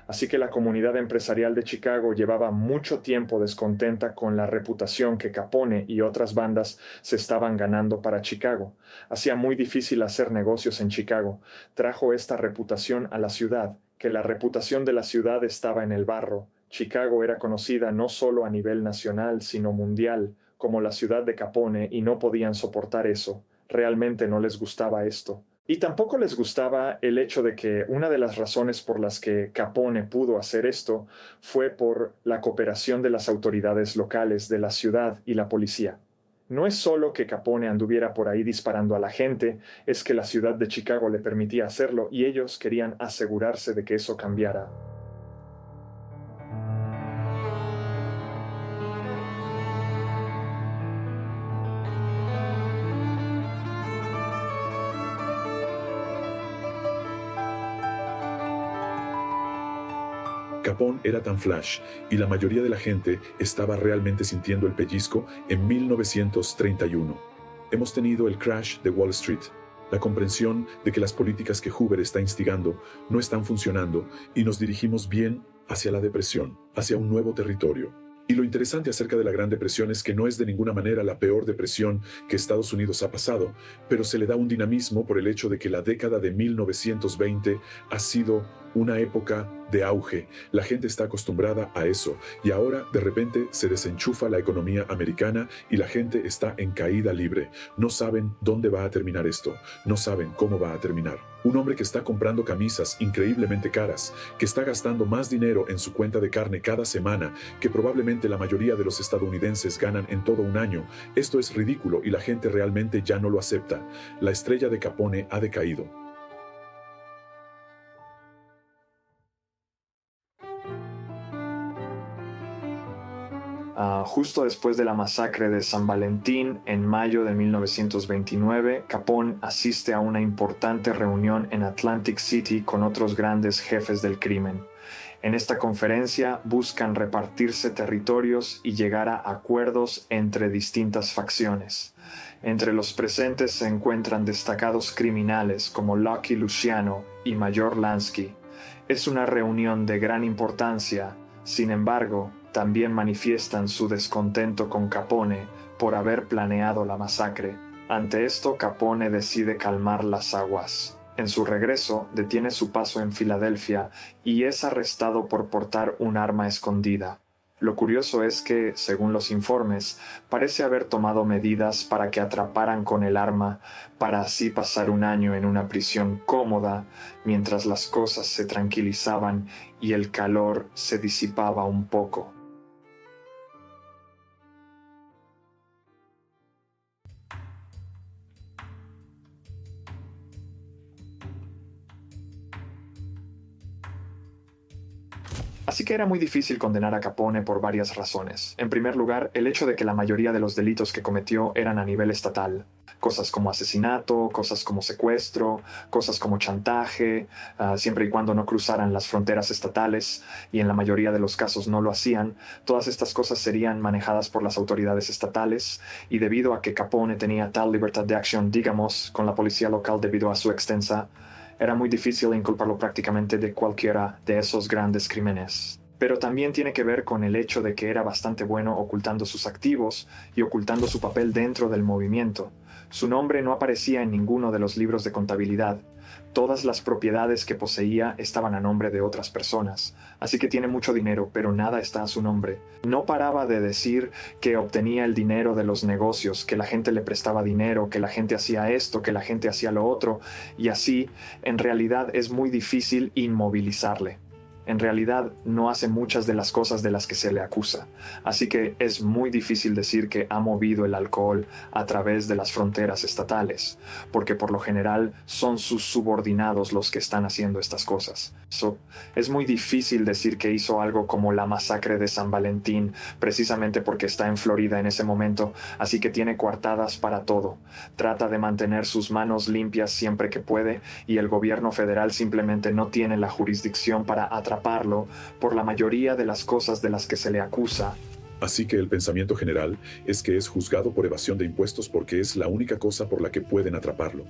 Así que la comunidad empresarial de Chicago llevaba mucho tiempo descontenta con la reputación que Capone y otras bandas se estaban ganando para Chicago. Hacía muy difícil hacer negocios en Chicago. Trajo esta reputación a la ciudad, que la reputación de la ciudad estaba en el barro. Chicago era conocida no solo a nivel nacional, sino mundial, como la ciudad de Capone, y no podían soportar eso. Realmente no les gustaba esto. Y tampoco les gustaba el hecho de que una de las razones por las que Capone pudo hacer esto fue por la cooperación de las autoridades locales de la ciudad y la policía. No es solo que Capone anduviera por ahí disparando a la gente, es que la ciudad de Chicago le permitía hacerlo y ellos querían asegurarse de que eso cambiara. Capone era tan flash y la mayoría de la gente estaba realmente sintiendo el pellizco en 1931. Hemos tenido el crash de Wall Street, la comprensión de que las políticas que Hoover está instigando no están funcionando y nos dirigimos bien hacia la depresión, hacia un nuevo territorio. Y lo interesante acerca de la Gran Depresión es que no es de ninguna manera la peor depresión que Estados Unidos ha pasado, pero se le da un dinamismo por el hecho de que la década de 1920 ha sido una época de auge. La gente está acostumbrada a eso y ahora de repente se desenchufa la economía americana y la gente está en caída libre. No saben dónde va a terminar esto, no saben cómo va a terminar. Un hombre que está comprando camisas increíblemente caras, que está gastando más dinero en su cuenta de carne cada semana que probablemente la mayoría de los estadounidenses ganan en todo un año. Esto es ridículo y la gente realmente ya no lo acepta. La estrella de Capone ha decaído. Justo después de la masacre de San Valentín, en mayo de 1929, Capone asiste a una importante reunión en Atlantic City con otros grandes jefes del crimen. En esta conferencia buscan repartirse territorios y llegar a acuerdos entre distintas facciones. Entre los presentes se encuentran destacados criminales como Lucky Luciano y Mayor Lansky. Es una reunión de gran importancia, sin embargo, también manifiestan su descontento con Capone por haber planeado la masacre. Ante esto, Capone decide calmar las aguas. En su regreso, detiene su paso en Filadelfia y es arrestado por portar un arma escondida. Lo curioso es que, según los informes, parece haber tomado medidas para que atraparan con el arma, para así pasar un año en una prisión cómoda, mientras las cosas se tranquilizaban y el calor se disipaba un poco. Así que era muy difícil condenar a Capone por varias razones. En primer lugar, el hecho de que la mayoría de los delitos que cometió eran a nivel estatal. Cosas como asesinato, cosas como secuestro, cosas como chantaje, siempre y cuando no cruzaran las fronteras estatales, y en la mayoría de los casos no lo hacían. Todas estas cosas serían manejadas por las autoridades estatales, y debido a que Capone tenía tal libertad de acción, digamos, con la policía local debido a su extensa, era muy difícil inculparlo prácticamente de cualquiera de esos grandes crímenes. Pero también tiene que ver con el hecho de que era bastante bueno ocultando sus activos y ocultando su papel dentro del movimiento. Su nombre no aparecía en ninguno de los libros de contabilidad. Todas las propiedades que poseía estaban a nombre de otras personas, así que tiene mucho dinero, pero nada está a su nombre. No paraba de decir que obtenía el dinero de los negocios, que la gente le prestaba dinero, que la gente hacía esto, que la gente hacía lo otro, y así, en realidad, es muy difícil inmovilizarle. En realidad no hace muchas de las cosas de las que se le acusa, así que es muy difícil decir que ha movido el alcohol a través de las fronteras estatales, porque por lo general son sus subordinados los que están haciendo estas cosas. Es muy difícil decir que hizo algo como la masacre de San Valentín, precisamente porque está en Florida en ese momento, así que tiene coartadas para todo. Trata de mantener sus manos limpias siempre que puede, y el gobierno federal simplemente no tiene la jurisdicción para atrapar atraparlo por la mayoría de las cosas de las que se le acusa. Así que el pensamiento general es que es juzgado por evasión de impuestos porque es la única cosa por la que pueden atraparlo.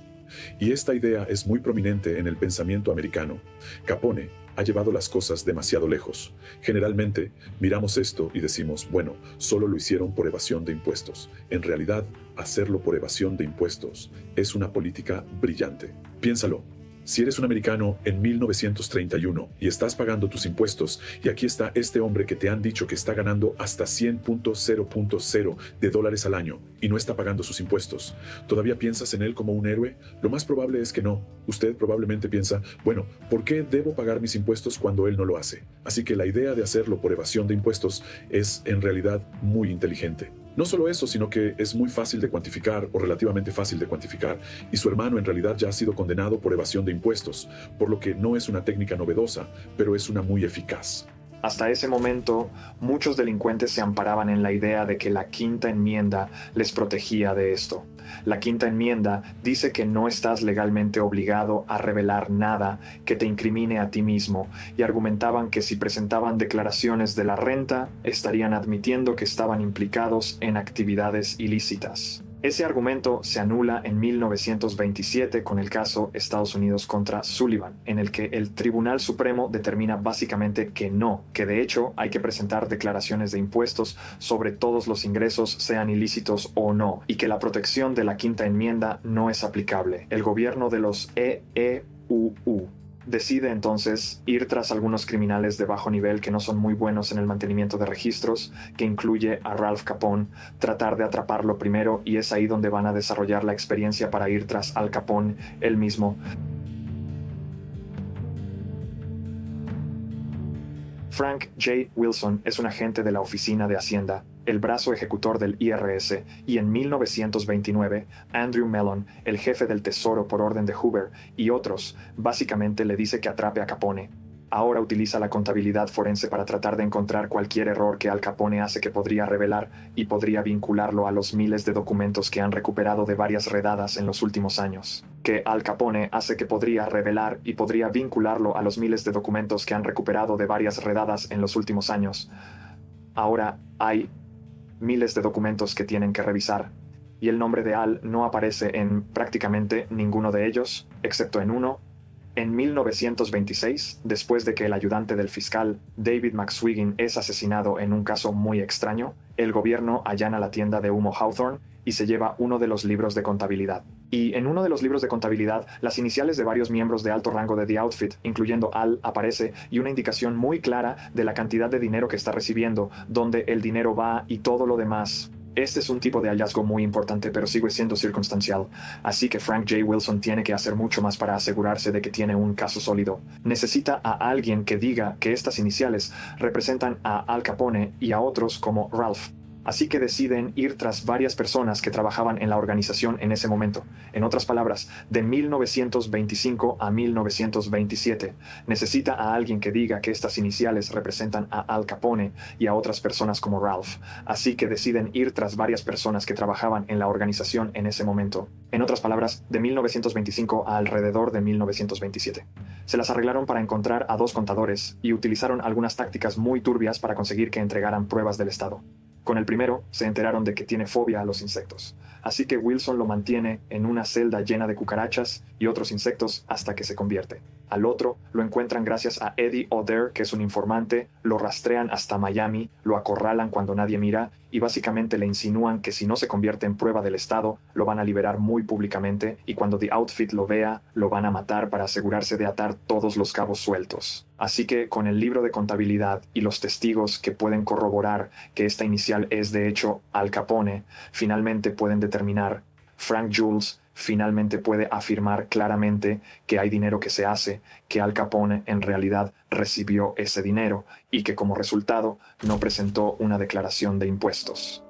Y esta idea es muy prominente en el pensamiento americano. Capone ha llevado las cosas demasiado lejos. Generalmente, miramos esto y decimos, bueno, solo lo hicieron por evasión de impuestos. En realidad, hacerlo por evasión de impuestos es una política brillante. Piénsalo. Si eres un americano en 1931 y estás pagando tus impuestos, y aquí está este hombre que te han dicho que está ganando hasta $100.000 al año y no está pagando sus impuestos, ¿todavía piensas en él como un héroe? Lo más probable es que no. Usted probablemente piensa, bueno, ¿por qué debo pagar mis impuestos cuando él no lo hace? Así que la idea de hacerlo por evasión de impuestos es en realidad muy inteligente. No solo eso, sino que es muy fácil de cuantificar o relativamente fácil de cuantificar, y su hermano en realidad ya ha sido condenado por evasión de impuestos, por lo que no es una técnica novedosa, pero es una muy eficaz. Hasta ese momento, muchos delincuentes se amparaban en la idea de que la Quinta Enmienda les protegía de esto. La Quinta Enmienda dice que no estás legalmente obligado a revelar nada que te incrimine a ti mismo, y argumentaban que si presentaban declaraciones de la renta, estarían admitiendo que estaban implicados en actividades ilícitas. Ese argumento se anula en 1927 con el caso Estados Unidos contra Sullivan, en el que el Tribunal Supremo determina básicamente que no, que de hecho hay que presentar declaraciones de impuestos sobre todos los ingresos, sean ilícitos o no, y que la protección de la Quinta Enmienda no es aplicable. El gobierno de los EEUU decide entonces ir tras algunos criminales de bajo nivel que no son muy buenos en el mantenimiento de registros, que incluye a Ralph Capone, tratar de atraparlo primero, y es ahí donde van a desarrollar la experiencia para ir tras Al Capone él mismo. Frank J. Wilson es un agente de la Oficina de Hacienda, el brazo ejecutor del IRS, y en 1929, Andrew Mellon, el jefe del Tesoro por orden de Hoover, y otros, básicamente le dice que atrape a Capone. Ahora utiliza la contabilidad forense para tratar de encontrar cualquier error que Al Capone hace que podría revelar y podría vincularlo a los miles de documentos que han recuperado de varias redadas en los últimos años. Que Al Capone hace que podría revelar y podría vincularlo a los miles de documentos que han recuperado de varias redadas en los últimos años. Ahora hay miles de documentos que tienen que revisar, y el nombre de Al no aparece en prácticamente ninguno de ellos, excepto en uno. En 1926, después de que el ayudante del fiscal, David McSwiggan, es asesinado en un caso muy extraño, el gobierno allana la tienda de humo Hawthorne y se lleva uno de los libros de contabilidad. Y en uno de los libros de contabilidad, las iniciales de varios miembros de alto rango de The Outfit, incluyendo Al, aparece, y una indicación muy clara de la cantidad de dinero que está recibiendo, dónde el dinero va y todo lo demás. Este es un tipo de hallazgo muy importante, pero sigue siendo circunstancial, así que Frank J. Wilson tiene que hacer mucho más para asegurarse de que tiene un caso sólido. Necesita a alguien que diga que estas iniciales representan a Al Capone y a otros como Ralph. Así que deciden ir tras varias personas que trabajaban en la organización en ese momento. En otras palabras, de 1925 a 1927, necesita a alguien que diga que estas iniciales representan a Al Capone y a otras personas como Ralph. Así que deciden ir tras varias personas que trabajaban en la organización en ese momento. En otras palabras, de 1925 a alrededor de 1927. Se las arreglaron para encontrar a dos contadores y utilizaron algunas tácticas muy turbias para conseguir que entregaran pruebas del Estado. Con el primero, se enteraron de que tiene fobia a los insectos, así que Wilson lo mantiene en una celda llena de cucarachas y otros insectos hasta que se convierte. Al otro, lo encuentran gracias a Eddie O'Dare, que es un informante, lo rastrean hasta Miami, lo acorralan cuando nadie mira y básicamente le insinúan que si no se convierte en prueba del Estado, lo van a liberar muy públicamente y cuando The Outfit lo vea, lo van a matar para asegurarse de atar todos los cabos sueltos. Así que con el libro de contabilidad y los testigos que pueden corroborar que esta inicial es de hecho Al Capone, finalmente pueden determinar, Frank Jules finalmente puede afirmar claramente que hay dinero que se hace, que Al Capone en realidad recibió ese dinero y que como resultado no presentó una declaración de impuestos.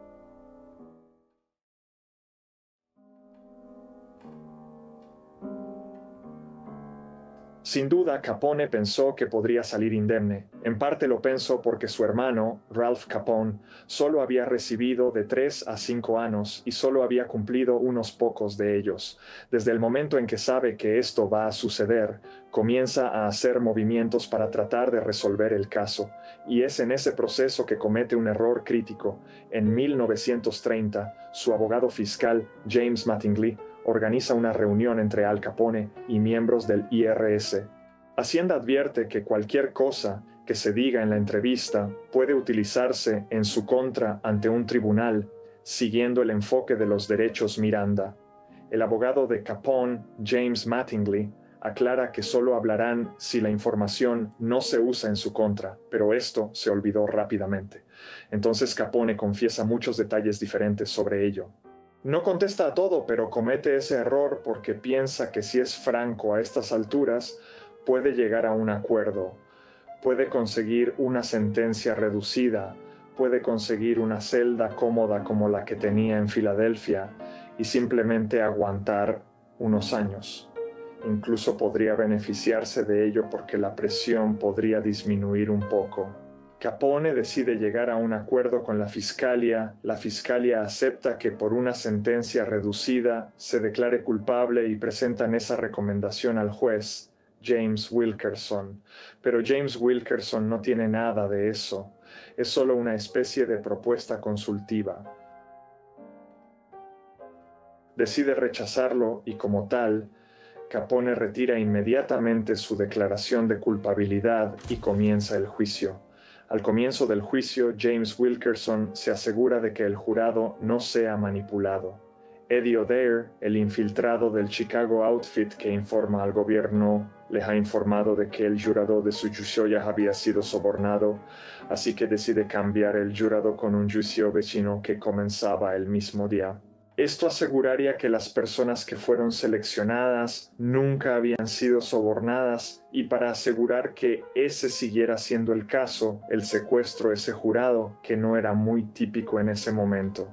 Sin duda, Capone pensó que podría salir indemne. En parte lo pensó porque su hermano, Ralph Capone, solo había recibido de 3 a 5 años y solo había cumplido unos pocos de ellos. Desde el momento en que sabe que esto va a suceder, comienza a hacer movimientos para tratar de resolver el caso, y es en ese proceso que comete un error crítico. En 1930, su abogado fiscal, James Mattingly, organiza una reunión entre Al Capone y miembros del IRS. Hacienda advierte que cualquier cosa que se diga en la entrevista puede utilizarse en su contra ante un tribunal, siguiendo el enfoque de los derechos Miranda. El abogado de Capone, James Mattingly, aclara que solo hablarán si la información no se usa en su contra, pero esto se olvidó rápidamente. Entonces Capone confiesa muchos detalles diferentes sobre ello. No contesta a todo, pero comete ese error porque piensa que si es franco a estas alturas, puede llegar a un acuerdo, puede conseguir una sentencia reducida, puede conseguir una celda cómoda como la que tenía en Filadelfia y simplemente aguantar unos años. Incluso podría beneficiarse de ello porque la presión podría disminuir un poco. Capone decide llegar a un acuerdo con la fiscalía acepta que por una sentencia reducida se declare culpable y presentan esa recomendación al juez, James Wilkerson. Pero James Wilkerson no tiene nada de eso, es solo una especie de propuesta consultiva. Decide rechazarlo y como tal, Capone retira inmediatamente su declaración de culpabilidad y comienza el juicio. Al comienzo del juicio, James Wilkerson se asegura de que el jurado no sea manipulado. Eddie O'Dare, el infiltrado del Chicago Outfit que informa al gobierno, les ha informado de que el jurado de su juicio ya había sido sobornado, así que decide cambiar el jurado con un juicio vecino que comenzaba el mismo día. Esto aseguraría que las personas que fueron seleccionadas nunca habían sido sobornadas y para asegurar que ese siguiera siendo el caso, el secuestro de ese jurado, que no era muy típico en ese momento.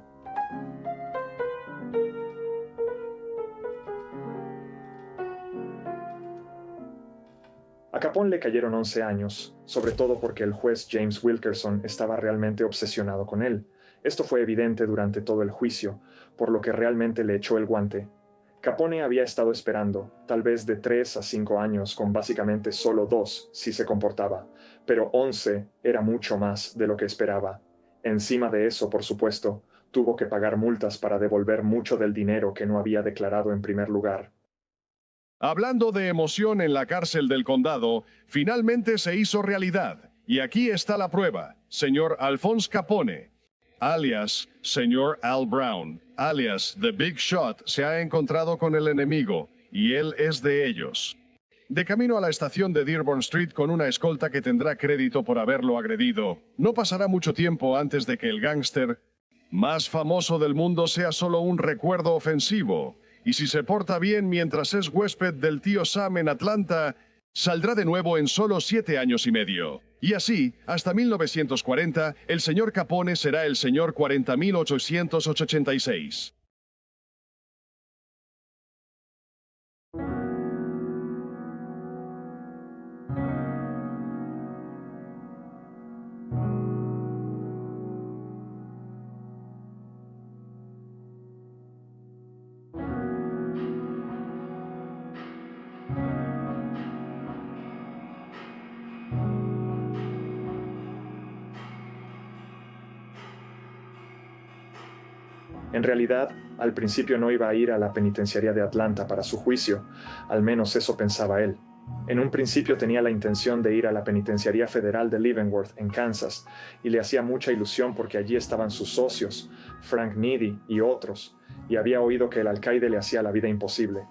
A Capone le cayeron 11 años, sobre todo porque el juez James Wilkerson estaba realmente obsesionado con él. Esto fue evidente durante todo el juicio, por lo que realmente le echó el guante. Capone había estado esperando, tal vez de 3 a 5 años, con básicamente solo 2 si se comportaba, pero 11 era mucho más de lo que esperaba. Encima de eso, por supuesto, tuvo que pagar multas para devolver mucho del dinero que no había declarado en primer lugar. Hablando de emoción en la cárcel del condado, finalmente se hizo realidad. Y aquí está la prueba. Señor Alphonse Capone, alias señor Al Brown, alias The Big Shot, se ha encontrado con el enemigo, y él es de ellos. De camino a la estación de Dearborn Street con una escolta que tendrá crédito por haberlo agredido. No pasará mucho tiempo antes de que el gángster más famoso del mundo sea solo un recuerdo ofensivo. Y si se porta bien mientras es huésped del tío Sam en Atlanta, saldrá de nuevo en solo 7 años y medio. Y así, hasta 1940, el señor Capone será el señor 40.886. En realidad, al principio no iba a ir a la penitenciaría de Atlanta para su juicio, al menos eso pensaba él. En un principio tenía la intención de ir a la penitenciaría federal de Leavenworth, en Kansas, y le hacía mucha ilusión porque allí estaban sus socios, Frank Needy y otros, y había oído que el alcaide le hacía la vida imposible.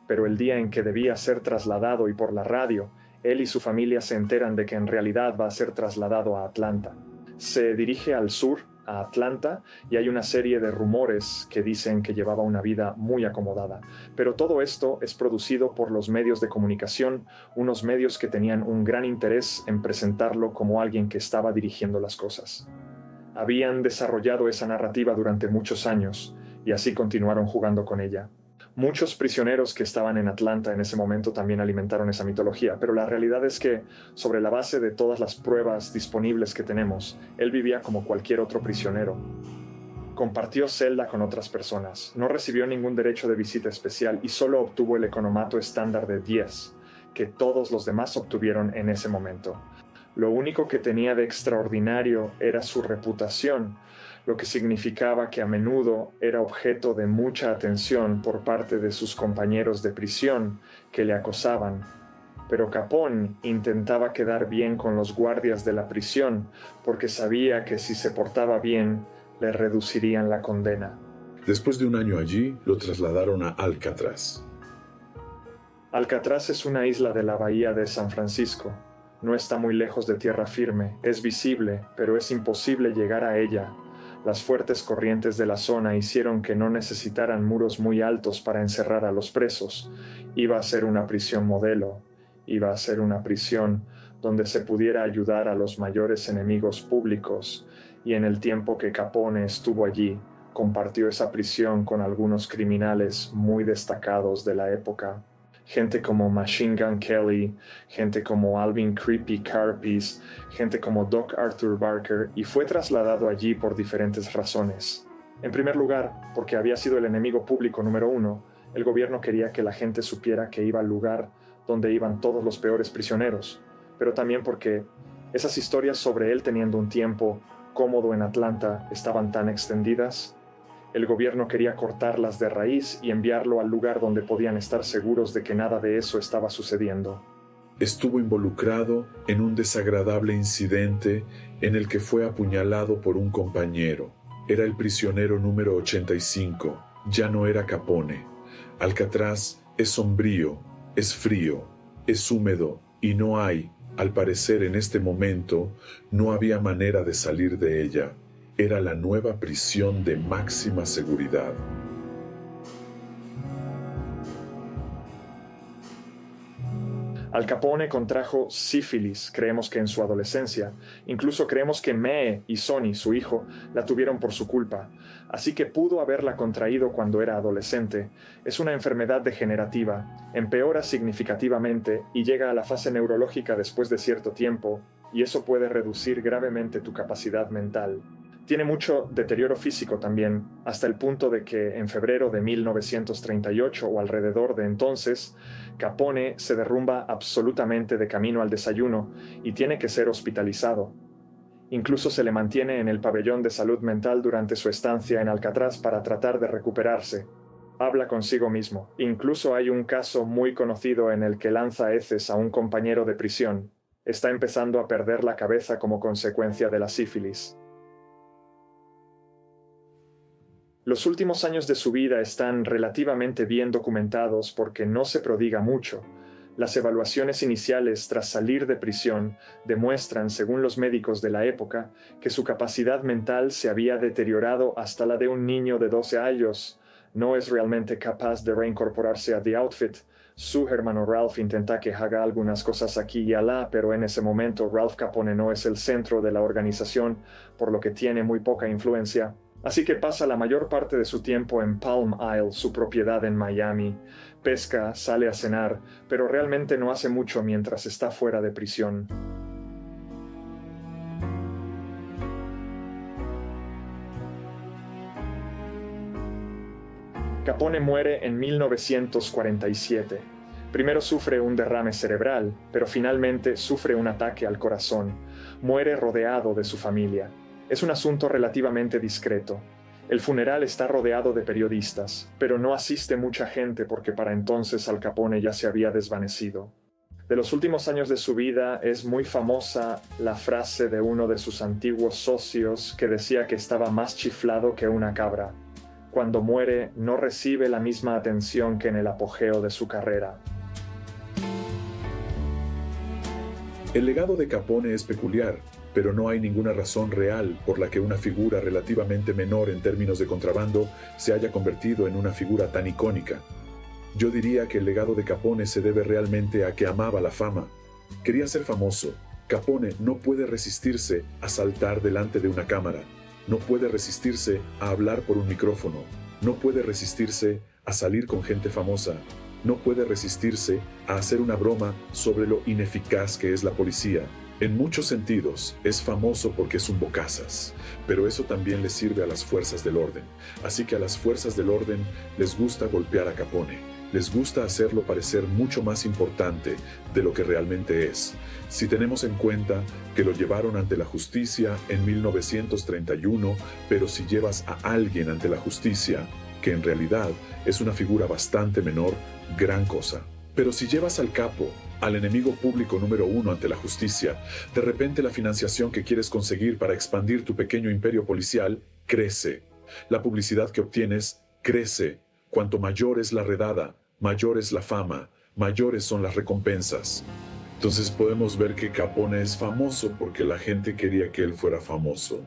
Pero el día en que debía ser trasladado y por la radio, él y su familia se enteran de que en realidad va a ser trasladado a Atlanta. Se dirige al sur, a Atlanta, y hay una serie de rumores que dicen que llevaba una vida muy acomodada. Pero todo esto es producido por los medios de comunicación, unos medios que tenían un gran interés en presentarlo como alguien que estaba dirigiendo las cosas. Habían desarrollado esa narrativa durante muchos años, y así continuaron jugando con ella. Muchos prisioneros que estaban en Atlanta en ese momento también alimentaron esa mitología, pero la realidad es que, sobre la base de todas las pruebas disponibles que tenemos, él vivía como cualquier otro prisionero. Compartió celda con otras personas, no recibió ningún derecho de visita especial y solo obtuvo el economato estándar de 10, que todos los demás obtuvieron en ese momento. Lo único que tenía de extraordinario era su reputación, lo que significaba que a menudo era objeto de mucha atención por parte de sus compañeros de prisión que le acosaban. Pero Capone intentaba quedar bien con los guardias de la prisión porque sabía que si se portaba bien, le reducirían la condena. Después de un año allí, lo trasladaron a Alcatraz. Alcatraz es una isla de la bahía de San Francisco. No está muy lejos de tierra firme, es visible, pero es imposible llegar a ella. Las fuertes corrientes de la zona hicieron que no necesitaran muros muy altos para encerrar a los presos. Iba a ser una prisión modelo. Iba a ser una prisión donde se pudiera ayudar a los mayores enemigos públicos, y en el tiempo que Capone estuvo allí, compartió esa prisión con algunos criminales muy destacados de la época. Gente como Machine Gun Kelly, gente como Alvin Creepy Karpis, gente como Doc Arthur Barker, y fue trasladado allí por diferentes razones. En primer lugar, porque había sido el enemigo público número 1, el gobierno quería que la gente supiera que iba al lugar donde iban todos los peores prisioneros, pero también porque esas historias sobre él teniendo un tiempo cómodo en Atlanta estaban tan extendidas. El gobierno quería cortarlas de raíz y enviarlo al lugar donde podían estar seguros de que nada de eso estaba sucediendo. Estuvo involucrado en un desagradable incidente en el que fue apuñalado por un compañero. Era el prisionero número 85. Ya no era Capone. Alcatraz es sombrío, es frío, es húmedo y no hay, al parecer en este momento, no había manera de salir de ella. Era la nueva prisión de máxima seguridad. Al Capone contrajo sífilis, creemos que en su adolescencia. Incluso creemos que Mae y Sonny, su hijo, la tuvieron por su culpa. Así que pudo haberla contraído cuando era adolescente. Es una enfermedad degenerativa, empeora significativamente y llega a la fase neurológica después de cierto tiempo, y eso puede reducir gravemente tu capacidad mental. Tiene mucho deterioro físico también, hasta el punto de que en febrero de 1938 o alrededor de entonces, Capone se derrumba absolutamente de camino al desayuno y tiene que ser hospitalizado. Incluso se le mantiene en el pabellón de salud mental durante su estancia en Alcatraz para tratar de recuperarse. Habla consigo mismo. Incluso hay un caso muy conocido en el que lanza heces a un compañero de prisión. Está empezando a perder la cabeza como consecuencia de la sífilis. Los últimos años de su vida están relativamente bien documentados porque no se prodiga mucho. Las evaluaciones iniciales tras salir de prisión demuestran, según los médicos de la época, que su capacidad mental se había deteriorado hasta la de un niño de 12 años. No es realmente capaz de reincorporarse a The Outfit. Su hermano Ralph intenta que haga algunas cosas aquí y allá, pero en ese momento Ralph Capone no es el centro de la organización, por lo que tiene muy poca influencia. Así que pasa la mayor parte de su tiempo en Palm Isle, su propiedad en Miami. Pesca, sale a cenar, pero realmente no hace mucho mientras está fuera de prisión. Capone muere en 1947. Primero sufre un derrame cerebral, pero finalmente sufre un ataque al corazón. Muere rodeado de su familia. Es un asunto relativamente discreto. El funeral está rodeado de periodistas, pero no asiste mucha gente porque para entonces Al Capone ya se había desvanecido. De los últimos años de su vida es muy famosa la frase de uno de sus antiguos socios que decía que estaba más chiflado que una cabra. Cuando muere, no recibe la misma atención que en el apogeo de su carrera. El legado de Capone es peculiar, pero no hay ninguna razón real por la que una figura relativamente menor en términos de contrabando se haya convertido en una figura tan icónica. Yo diría que el legado de Capone se debe realmente a que amaba la fama. Quería ser famoso. Capone no puede resistirse a saltar delante de una cámara. No puede resistirse a hablar por un micrófono. No puede resistirse a salir con gente famosa, no puede resistirse a hacer una broma sobre lo ineficaz que es la policía. En muchos sentidos, es famoso porque es un bocazas, pero eso también le sirve a las fuerzas del orden. Así que a las fuerzas del orden les gusta golpear a Capone. Les gusta hacerlo parecer mucho más importante de lo que realmente es. Si tenemos en cuenta que lo llevaron ante la justicia en 1931, pero si llevas a alguien ante la justicia, que en realidad es una figura bastante menor, gran cosa. Pero si llevas al capo, al enemigo público número 1 ante la justicia, de repente la financiación que quieres conseguir para expandir tu pequeño imperio policial crece. La publicidad que obtienes crece. Cuanto mayor es la redada, mayor es la fama, mayores son las recompensas. Entonces podemos ver que Capone es famoso porque la gente quería que él fuera famoso.